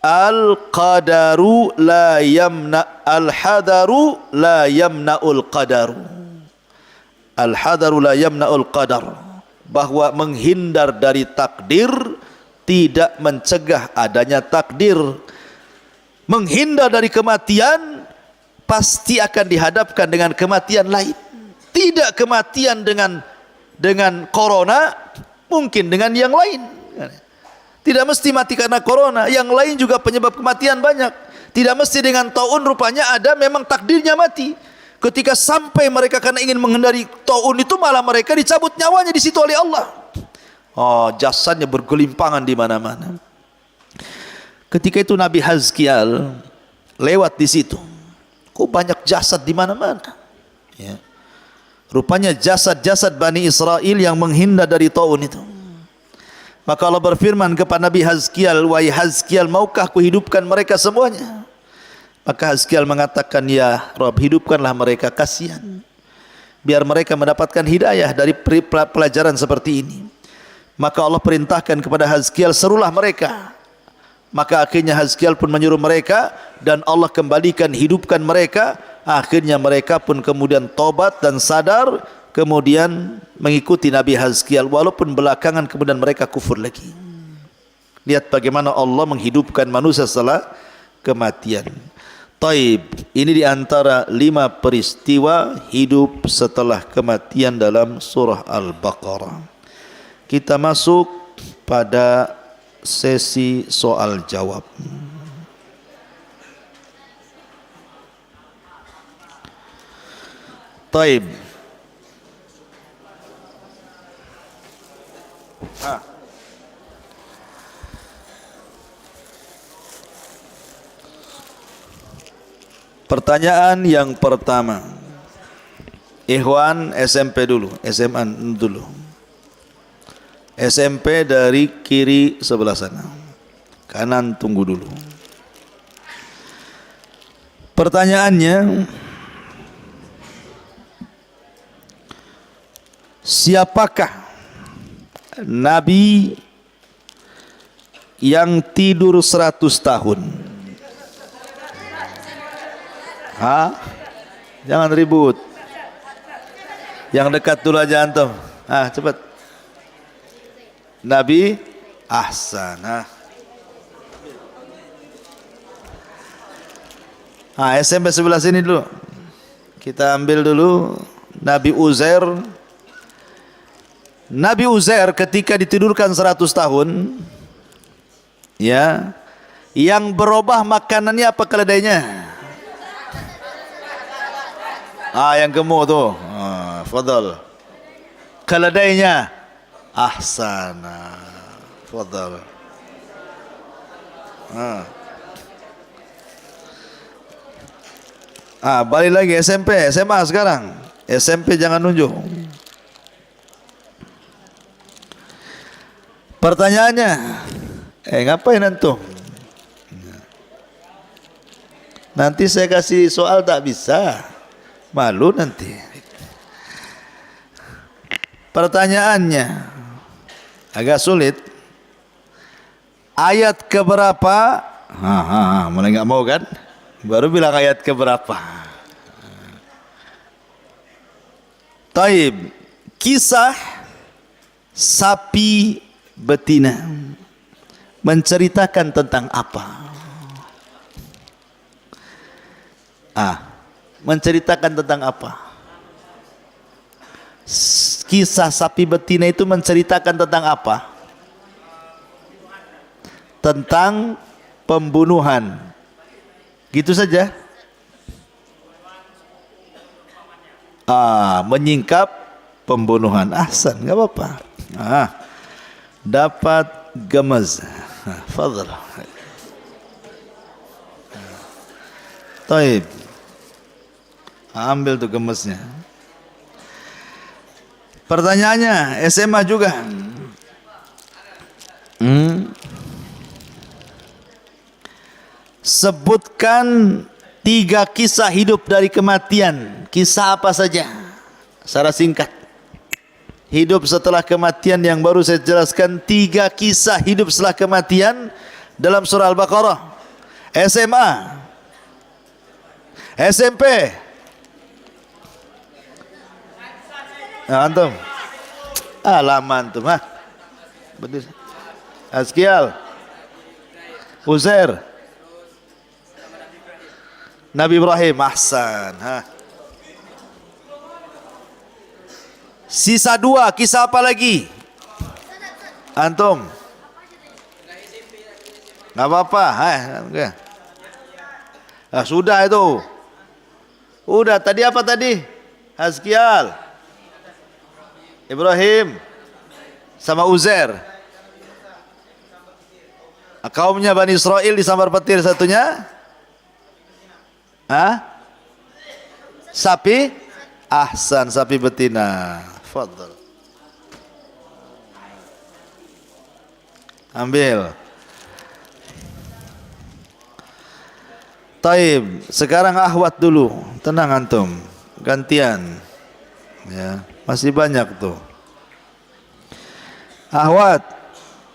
al-qadaru la yamna al-hadaru la yamna'ul qadaru. Al-hadaru la yamna'ul qadar. Bahwa menghindar dari takdir tidak mencegah adanya takdir. Menghindar dari kematian pasti akan dihadapkan dengan kematian lain. Tidak kematian dengan corona, mungkin dengan yang lain. Tidak mesti mati karena corona, yang lain juga penyebab kematian banyak. Tidak mesti dengan taun, rupanya ada memang takdirnya mati. Ketika sampai mereka karena ingin menghindari taun itu, malah mereka dicabut nyawanya di situ oleh Allah. Oh, jasadnya bergelimpangan di mana-mana. Ketika itu Nabi Hazkiel lewat di situ. Kok banyak jasad di mana-mana? Ya. Rupanya jasad-jasad Bani Israel yang menghindar dari taun itu. Maka Allah berfirman kepada Nabi Hazkiel, wahai Hazkiel, maukah kuhidupkan mereka semuanya? Maka Hazkiel mengatakan, ya Rabb, hidupkanlah mereka, kasihan. Biar mereka mendapatkan hidayah dari pelajaran seperti ini. Maka Allah perintahkan kepada Hazkiel, serulah mereka. Maka akhirnya Hazkiel pun menyuruh mereka, dan Allah kembalikan, hidupkan mereka. Akhirnya mereka pun kemudian tobat dan sadar, kemudian mengikuti Nabi Hazkiel, walaupun belakangan kemudian mereka kufur lagi. Lihat bagaimana Allah menghidupkan manusia setelah kematian. Taib, ini diantara 5 peristiwa hidup setelah kematian dalam surah Al-Baqarah. Kita masuk pada sesi soal jawab. Taib. Pertanyaan yang pertama, Ikhwan SMP dulu, SMA dulu. SMP dari kiri sebelah sana, kanan tunggu dulu. Pertanyaannya, siapakah Nabi yang tidur 100 tahun? Jangan ribut. Yang dekat dulu aja antum. Cepat. Nabi Ahsan. SMP sebelah sini dulu. Kita ambil dulu Nabi Uzair. Nabi Uzair ketika ditidurkan 100 tahun, ya, yang berubah makanannya apa keledainya? Yang gemuk tuh. Fadal. Keledainya. Ahsana. Fadal. Balik lagi SMP, SMA sekarang. SMP jangan nunjuk. Pertanyaannya, ngapain antum? Nanti saya kasih soal tak bisa. Malu nanti. Pertanyaannya agak sulit. Ayat keberapa? Mulai nggak mau kan? Baru bilang ayat keberapa. Taib. Kisah sapi betina menceritakan tentang apa? Menceritakan tentang apa? Kisah sapi betina itu menceritakan tentang apa? Tentang pembunuhan. Gitu saja. Menyingkap pembunuhan. Ahsan, enggak apa-apa. Dapat gemaz. Fadhal. Taib. Ambil tuh gemesnya. Pertanyaannya SMA juga. Sebutkan 3 kisah hidup dari kematian. Kisah apa saja? Secara singkat. Hidup setelah kematian yang baru saya jelaskan. 3 kisah hidup setelah kematian dalam surah Al-Baqarah. SMA, SMP. Antum. Lama antum. Betul. Azkial. Uzair. Nabi Ibrahim. Ahsan. Sisa 2. Kisah apa lagi? Antum. Gak apa-apa. Sudah itu. Udah. Tadi apa tadi? Azkial. Ibrahim sama Uzair. Kaumnya Bani Israel disambar petir satunya. Sapi. Ahsan, sapi betina. Fadhal. Ambil. Taib. Sekarang akhwat dulu. Tenang antum. Gantian. Ya, masih banyak tuh. Akhwat,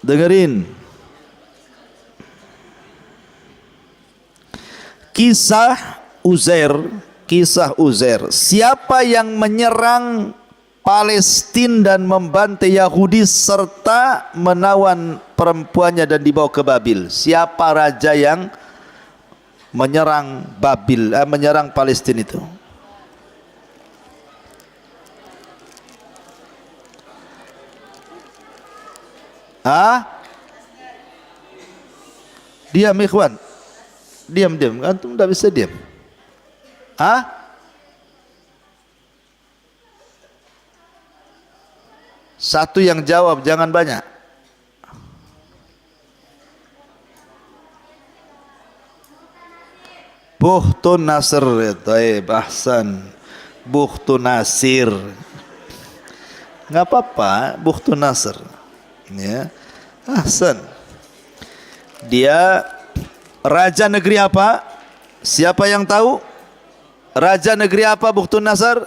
dengerin. Kisah Uzair. Siapa yang menyerang Palestina dan membantai Yahudi serta menawan perempuannya dan dibawa ke Babil? Siapa raja yang menyerang menyerang Palestina itu? Diam ikhwan. Diam. Antum tidak bisa diam. Satu yang jawab, jangan banyak. Bukhtun Nasr. Taib, ahsan. Bukhtun Nasir. Enggak apa-apa, Bukhtun Nasr. Ya. Ahsan. Dia raja negeri apa? Siapa yang tahu? Raja negeri apa Bukhtun Nasr?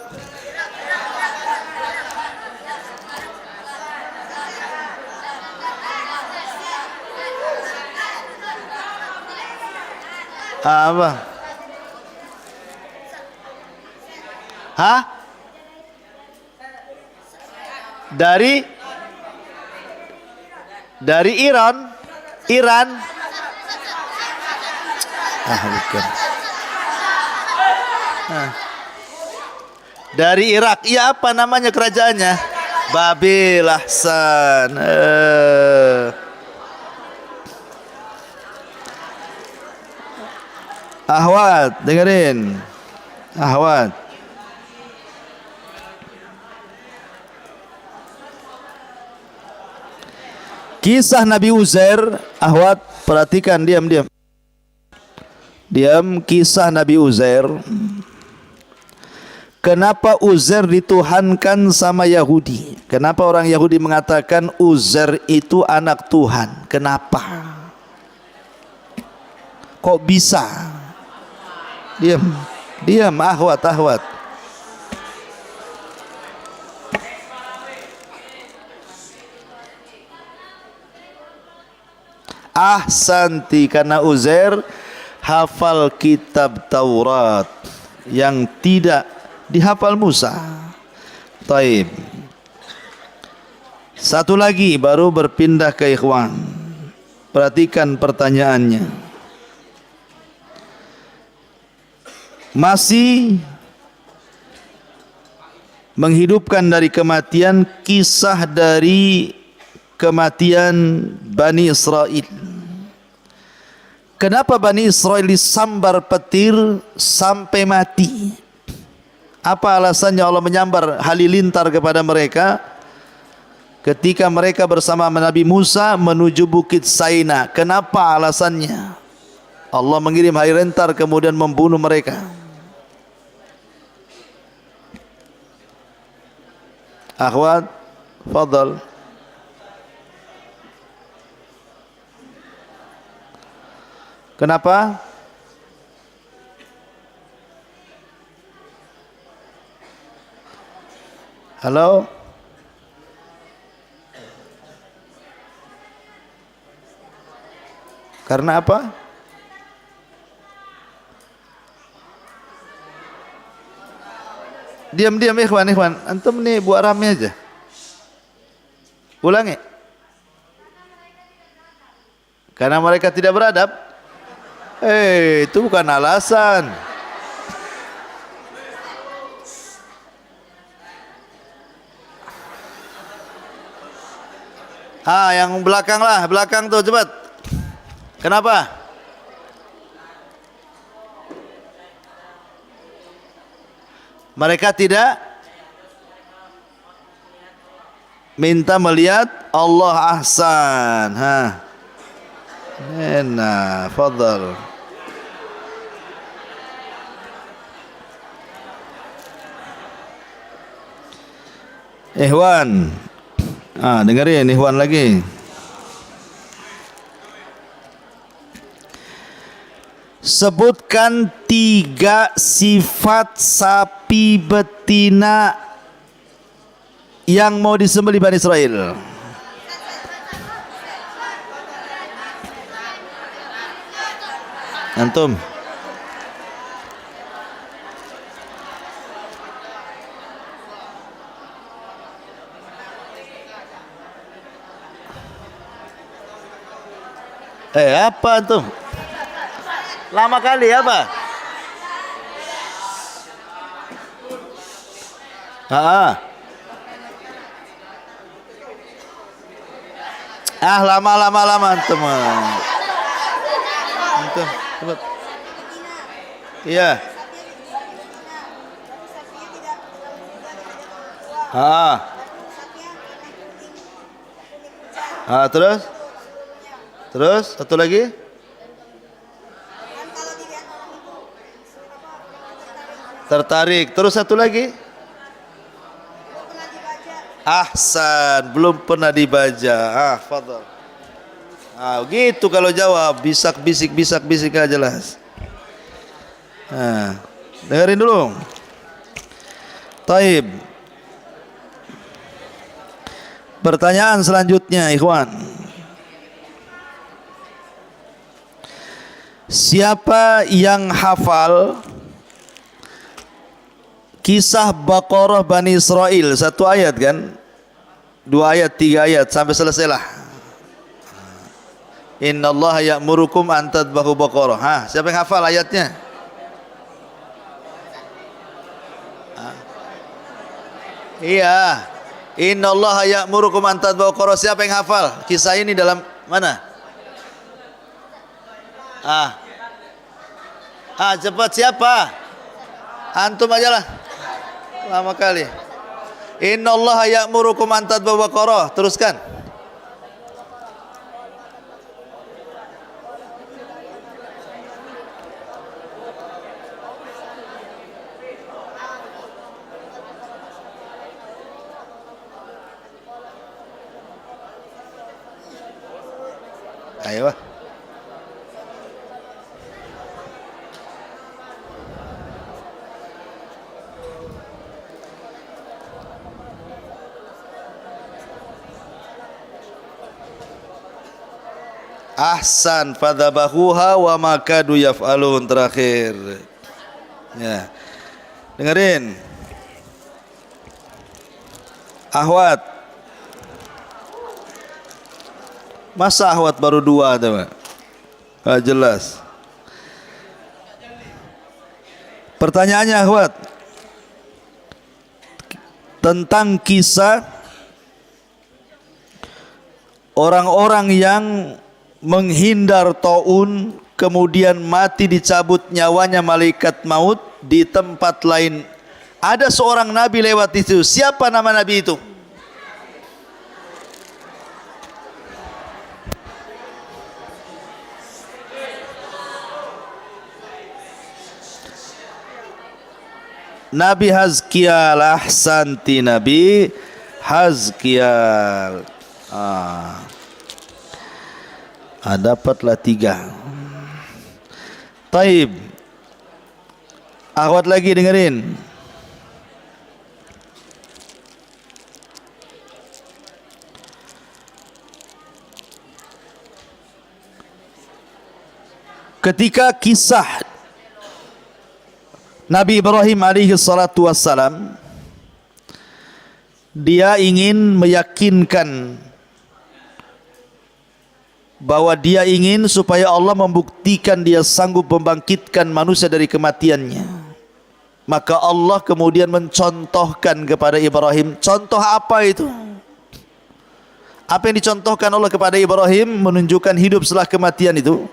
Apa? Dari Iran. Bukan. Dari Irak. Ya, apa namanya kerajaannya? Babil. Ahsan. Ahwat, dengerin. Ahwat. Kisah Nabi Uzair. Ahwat, perhatikan, diam. Kisah Nabi Uzair. Kenapa Uzair dituhankan sama Yahudi? Kenapa orang Yahudi mengatakan Uzair itu anak Tuhan? Kenapa? Kok bisa? Diam, ahwat. Ahsanti, karena Uzair hafal kitab Taurat yang tidak dihafal Musa. Taib. Satu lagi baru berpindah ke ikhwan. Perhatikan pertanyaannya. Masih menghidupkan dari kematian, kisah dari kematian Bani Israel. Kenapa Bani Israel disambar petir sampai mati? Apa alasannya Allah menyambar halilintar kepada mereka ketika mereka bersama Nabi Musa menuju Bukit Saina? Kenapa alasannya? Allah mengirim halilintar kemudian membunuh mereka. Akhwat, fadal. Kenapa? Halo? Karena apa? Diam ikhwan. Antum nih buat rame aja. Ulangi. Karena mereka tidak beradab. Itu bukan alasan. Yang belakang tuh cepat. Kenapa? Mereka tidak minta melihat Allah. Ahsan. Enak, fadal. Ikhwan, dengerin ikhwan lagi. Sebutkan 3 sifat sapi betina yang mau disembelih Bani Israel. Antum. Apa antum? Lama kali apa? Lama antum. Antum, cepat. Iya. Terus satu lagi. Tertarik. Terus satu lagi. Ahsan, belum pernah dibaca. Fadhal. Gitu kalau jawab, bisik gak jelas. Dengerin dulu. Taib. Pertanyaan selanjutnya, ikhwan. Siapa yang hafal kisah Baqarah Bani Israel? 1 ayat kan? 2 ayat, 3 ayat sampai selesailah. Innallaha ya'murukum an tadbahu baqarah. Siapa yang hafal ayatnya? Iya. Innallaha ya'murukum an tadbahu baqarah. Siapa yang hafal kisah ini dalam mana? Cepat, siapa? Antum aja lah. Lama kali. Innallaha ya'murukum an tadbahu baqarah. Teruskan. Ayo. Ahsan, fadzabahuha wa makadu yaf'alun. Terakhir. Ya. Dengerin. Ahwat. Masa ahwat baru 2 tuh? Jelas. Pertanyaannya ahwat tentang kisah orang-orang yang menghindar taun kemudian mati dicabut nyawanya malaikat maut di tempat lain. Ada seorang nabi lewat itu. Siapa nama nabi itu? Nabi Hazkial. Ahsanti, Nabi Hazkial. Dapatlah 3. Taib. Akhwat lagi dengerin. Ketika kisah Nabi Ibrahim alaihi salatu wassalam, dia ingin meyakinkan bahwa dia ingin supaya Allah membuktikan dia sanggup membangkitkan manusia dari kematiannya. Maka Allah kemudian mencontohkan kepada Ibrahim. Contoh apa itu? Apa yang dicontohkan Allah kepada Ibrahim menunjukkan hidup setelah kematian itu?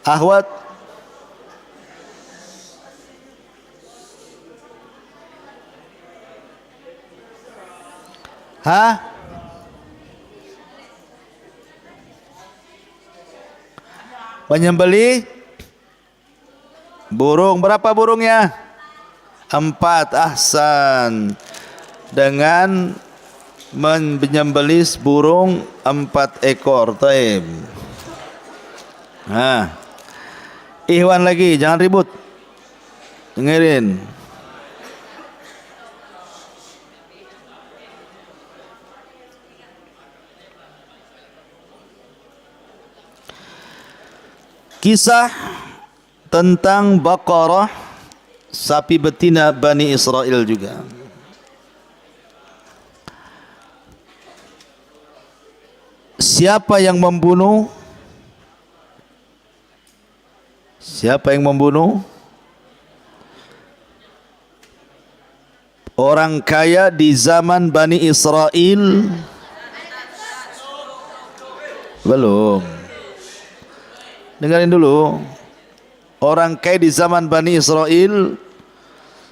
Ahwat, menyembelih burung. Berapa burungnya? 4. Ahsan. Dengan menyembelih burung 4 ekor. Taib. Nah, Ikhwan lagi, jangan ribut. Dengerin. Kisah tentang Baqarah, sapi betina Bani Israel juga. Siapa yang membunuh? Siapa yang membunuh? Orang kaya di zaman Bani Israel? Belum. Dengarin dulu. Orang kaya di zaman Bani Israel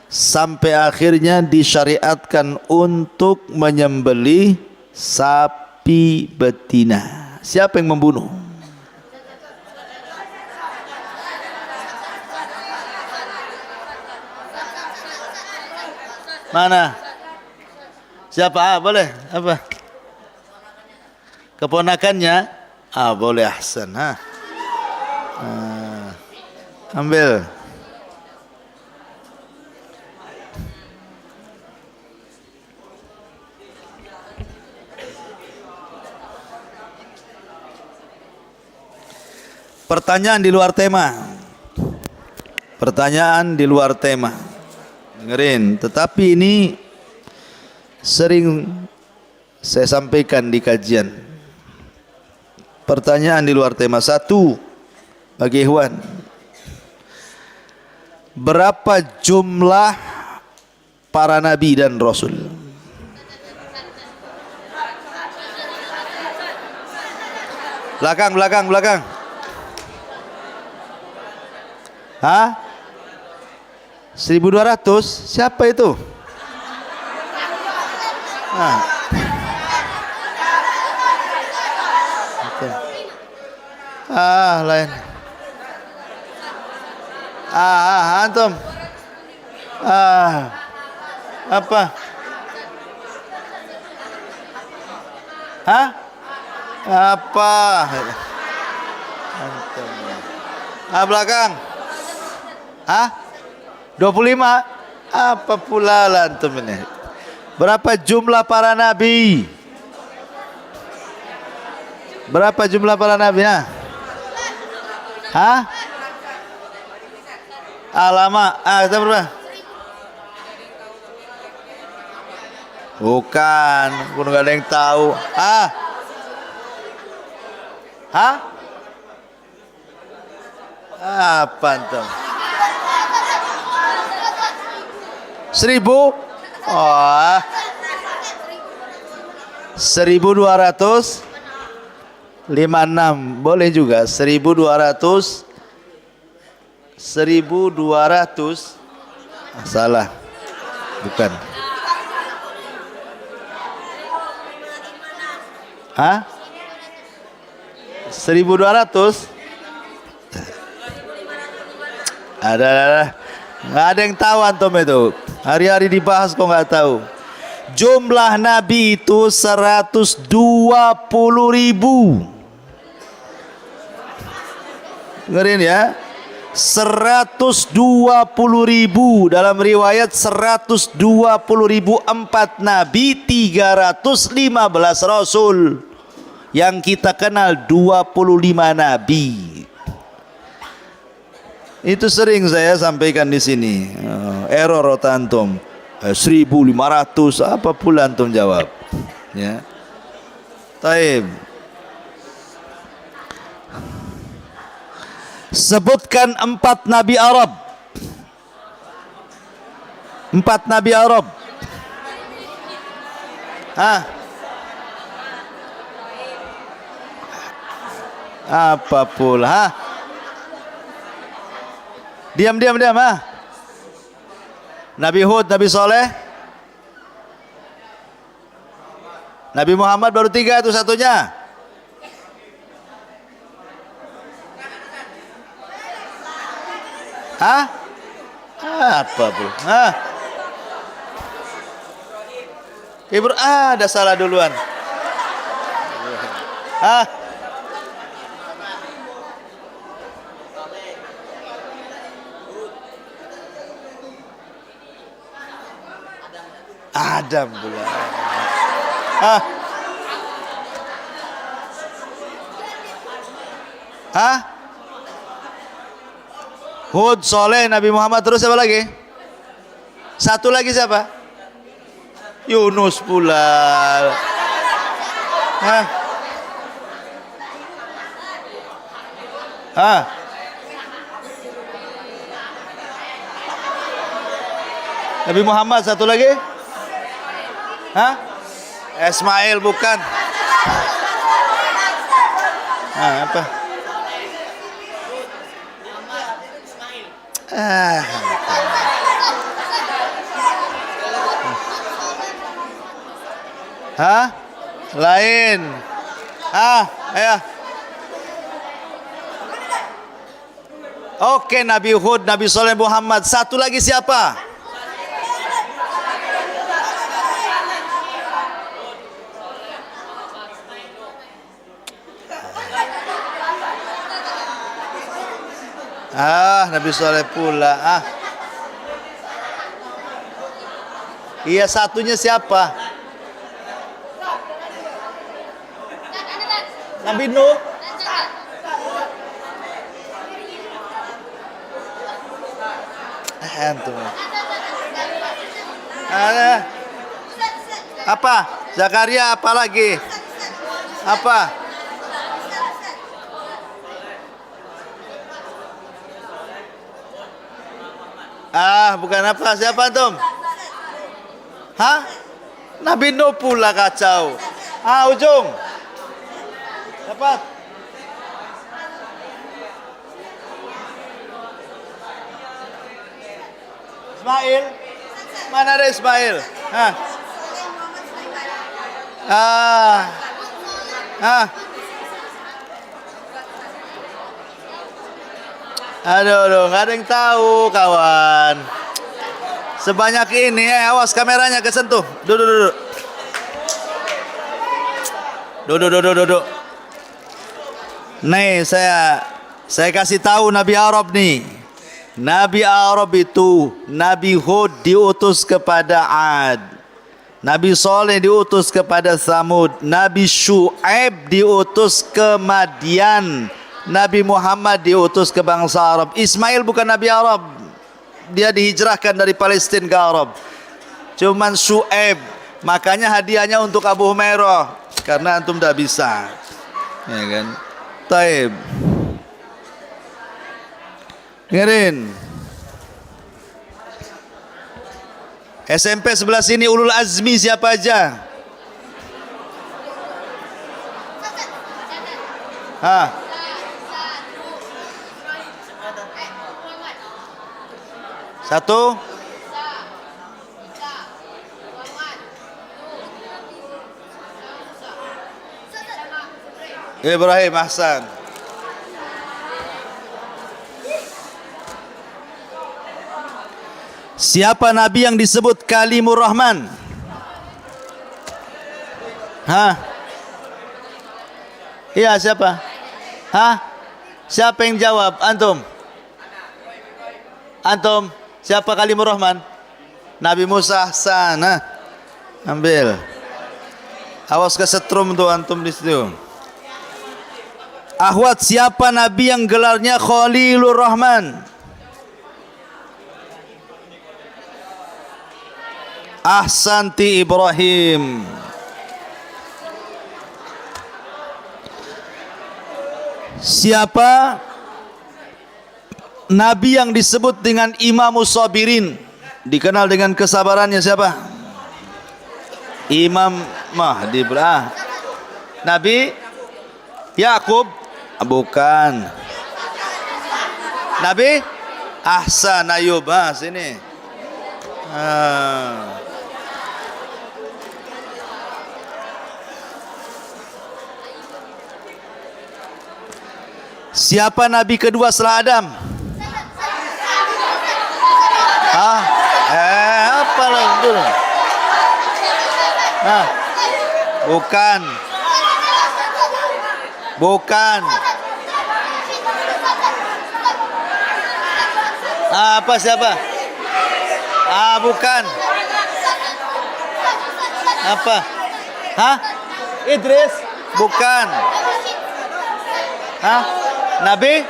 sampai akhirnya disyariatkan untuk menyembelih sapi betina. Siapa yang membunuh? Mana? Siapa? Boleh? Apa? Keponakannya? Boleh, ahsan. Ambil. Pertanyaan di luar tema. Pertanyaan di luar tema. Dengerin, tetapi ini sering saya sampaikan di kajian. Pertanyaan di luar tema. 1 bagi Ikhwan. Berapa jumlah para nabi dan rasul? Belakang. Hah? 1200? Siapa itu? Lain. Antum. Apa? Apa? Antum. Belakang. 25? Apa pula lah antum ini? Berapa jumlah para nabi? Berapa jumlah para nabi? Lama. Kita berapa? Bukan, pun nggak ada yang tahu. Apa antum? 1000? 1256 boleh juga. 1200. Salah, bukan. 1200? Ada. Nggak ada yang tahu antum itu. Hari-hari dibahas kok nggak tahu. Jumlah nabi itu 120.000. Dengerin ya. 120.000. Dalam riwayat 120.000 4 nabi, 315 rasul. Yang kita kenal 25 nabi. Itu sering saya sampaikan di sini. Error antum. 1.500 apa pula antum jawab? Ya. Taib. Sebutkan 4 nabi Arab. 4 nabi Arab. Apa pula? Diam. Nabi Hud, Nabi Soleh, Nabi Muhammad baru 3 itu satunya. Apa pula? Ada salah duluan. Ah. Adam pula. Ah. Hah? Hud, Soleh, Nabi Muhammad, terus siapa lagi? Satu lagi siapa? Yunus pula. Hah? Hah? Nabi Muhammad, satu lagi? Hah? Ismail bukan? Apa? Hah? Lain. Ayo. Oke, Nabi Hud, Nabi Soleh, Muhammad. Satu lagi siapa? Nabi Soleh pula. Iya, satunya siapa? Nabi Nuh. Antum. Ada. Apa? Zakaria, apa lagi? Apa? Bukan apa? Siapa antum? Hah? Nabi Nuh pula, kacau. Ujung. Dapat. Ismail. Mana ada Ismail? Aduh, nggak ada yang tahu, kawan. Sebanyak ini, awas kameranya kesentuh. Duduk. Nih, saya kasih tahu Nabi Arab nih. Nabi Arab itu, Nabi Hud diutus kepada Ad, Nabi Soleh diutus kepada Samud, Nabi Syuaib diutus ke Madian, Nabi Muhammad diutus ke bangsa Arab. Ismail bukan Nabi Arab, dia dihijrahkan dari Palestina ke Arab. Cuman Syuaib, makanya hadiahnya untuk Abu Humairah, karena antum tidak bisa, ya kan? Taib. Dengerin. SMP sebelah sini ulul azmi siapa aja? Satu. Ibrahim, Ahsan. Siapa Nabi yang disebut Kalimur Rahman? Iya, siapa? Siapa yang jawab? Antum? Siapa Kalimur Rahman? Nabi Musa. Ahsan. Ambil. Awas kesetrum tuh antum di situ. Ahwat, siapa Nabi yang gelarnya Khalilur Rahman? Ahsanti Ibrahim. Siapa Nabi yang disebut dengan Imamus Sabirin? Dikenal dengan kesabarannya siapa? Imam Mahdi. Nabi Yakub? Bukan. Nabi Ahsan, Ayub. Sini. Siapa Nabi kedua setelah Adam? Apa lagi? Nah, bukan. Bukan. Apa siapa? Bukan. Apa? Hah? Idris? Bukan. Hah? Nabi?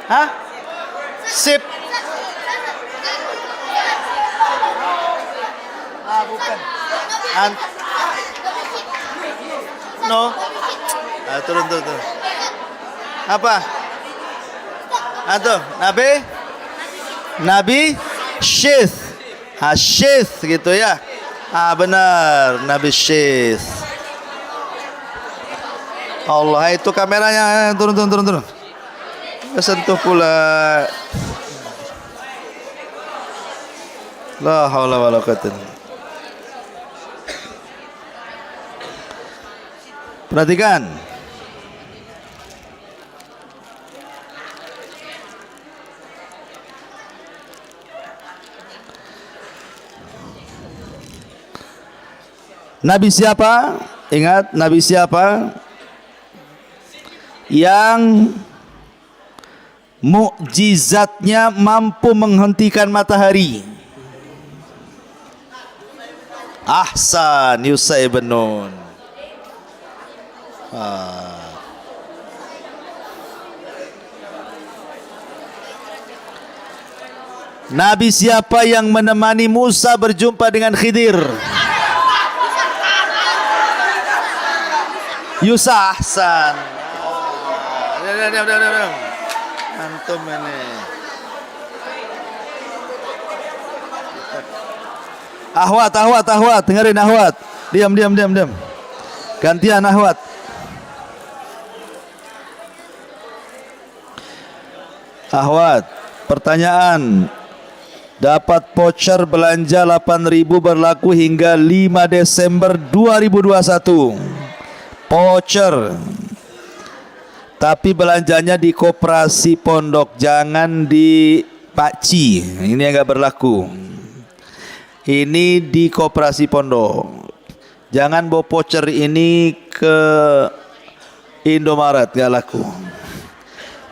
Hah? Sip? Bukan. No. Turun. Apa? Tuh, Nabi? Nabi Syith. Syith gitu ya. Benar, Nabi Syith. Allah, itu kameranya. Turun. Kesentuh pula. La haula wala quwwata. Perhatikan. Nabi siapa? Ingat, Nabi siapa? Yang mukjizatnya mampu menghentikan matahari. Ahsan, Yusai bin Nun. Nabi siapa yang menemani Musa berjumpa dengan Khidir? Yusa. Ahsan. Diam. Antum ini. Ahwat, dengerin Ahwat. Diam. Gantian Ahwat. Ahwat, pertanyaan. Dapat voucher belanja 8.000 berlaku hingga 5 Desember 2021. Voucher. Tapi belanjanya di koperasi pondok, jangan di Pakci. Ini enggak berlaku. Ini di koperasi pondok. Jangan bawa voucher ini ke Indomaret, enggak laku.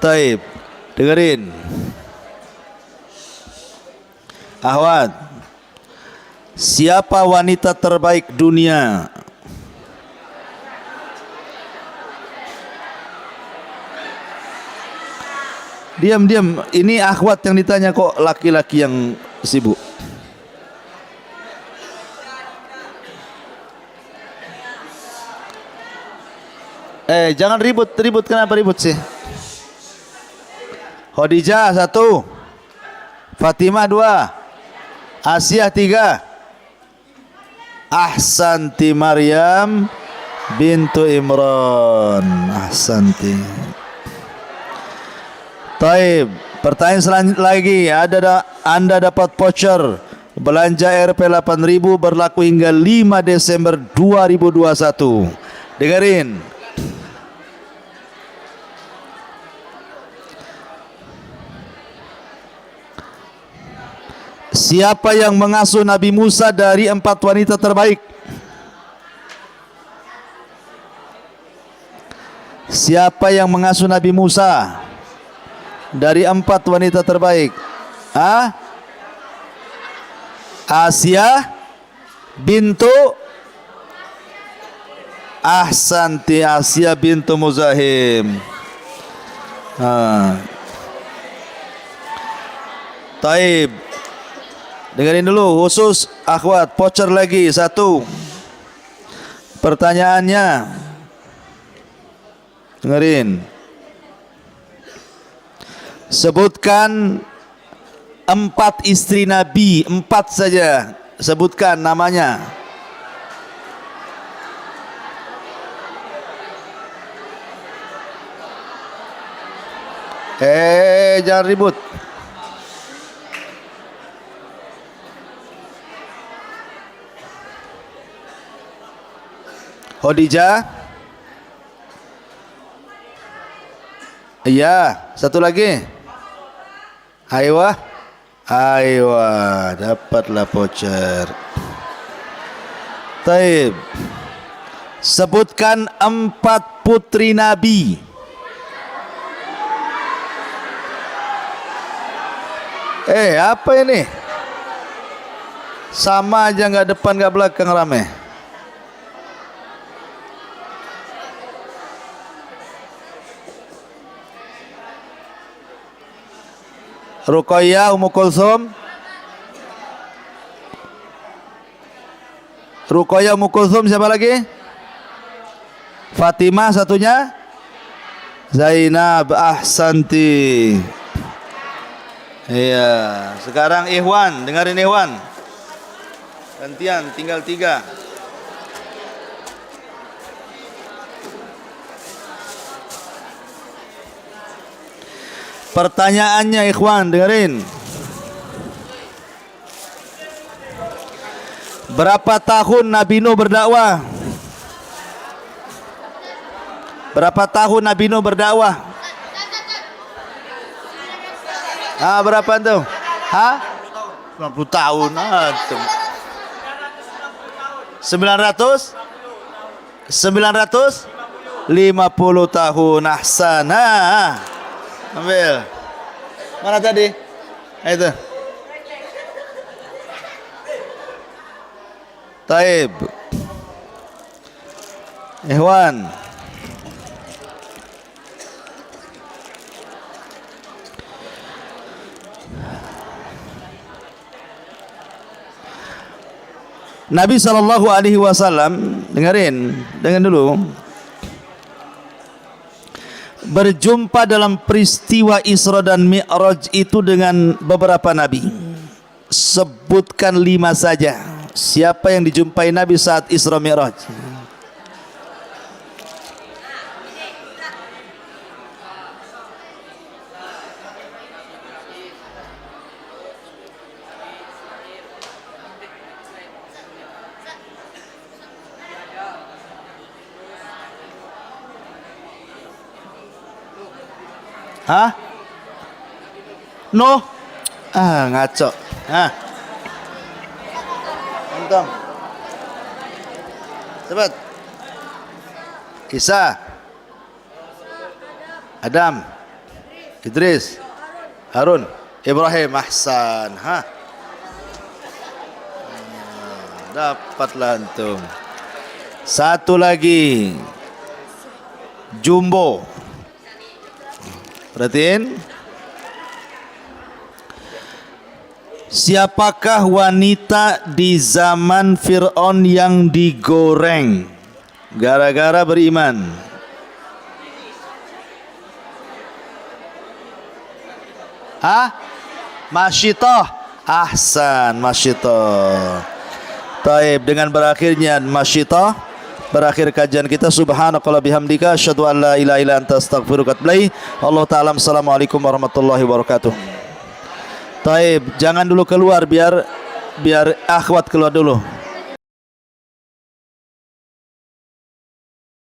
Taib, dengerin. Ahwat, siapa wanita terbaik dunia? Diam. Ini akhwat yang ditanya, kok laki-laki yang sibuk. Jangan ribut. Kenapa ribut sih? Khadijah 1, Fatimah 2, Asyah 3, Ahsanti Maryam bintu Imran. Ahsanti. Taib, pertanyaan selanjutnya lagi. Anda dapat voucher belanja RP 8.000 berlaku hingga 5 Desember 2021. Dengerin. Siapa yang mengasuh Nabi Musa dari 4 wanita terbaik? Siapa yang mengasuh Nabi Musa dari 4 wanita terbaik? Asyah bintu Ahsanti, Asyah bintu Muzahim. Taib, dengerin dulu khusus akhwat, voucher lagi 1. Pertanyaannya, dengerin. Sebutkan 4 istri Nabi, 4 saja. Sebutkan namanya. Jangan ribut. Khadijah. Iya, 1 lagi. Aywa, dapatlah voucher. Taib. Sebutkan 4 putri Nabi. Apa ini? Sama aja, nggak depan nggak belakang rame. Ruqayyah, Ummu Kulsum. Ruqayyah, Ummu Kulsum, siapa lagi? Fatimah satunya. Zainab, ahsanti. Iya, sekarang Ikhwan, dengerin Ikhwan. Gantian, tinggal 3. Pertanyaannya Ikhwan, dengerin. Berapa tahun Nabi Nuh berdakwah? Berapa tahun Nabi Nuh berdakwah? Berapa tuh? 90 tahun. 950 tahun. Ahsana. Ambil. Mana tadi? Itu. Taib. Ikhwan. Nabi SAW, dengerin dulu, berjumpa dalam peristiwa Isra dan Mi'raj itu dengan beberapa nabi. Sebutkan 5 saja. Siapa yang dijumpai Nabi saat Isra Mi'raj? Nuh. Ngaco. Antum. Cepat. Isa. Adam. Idris. Harun. Ibrahim. Ahsan. Dapatlah antum. Satu lagi. Jumbo. Perhatiin. Siapakah wanita di zaman Fir'aun yang digoreng gara-gara beriman? Masyitoh. Ahsan, Masyitoh. Taib, dengan berakhirnya Masyitoh, berakhir kajian kita. Subhanakallah bihamdika asyhadu an la ilaha illa anta astaghfiruka wa atubu ilaik. Allah ta'ala. Assalamualaikum warahmatullahi wabarakatuh. Taib, jangan dulu keluar, biar akhwat keluar dulu.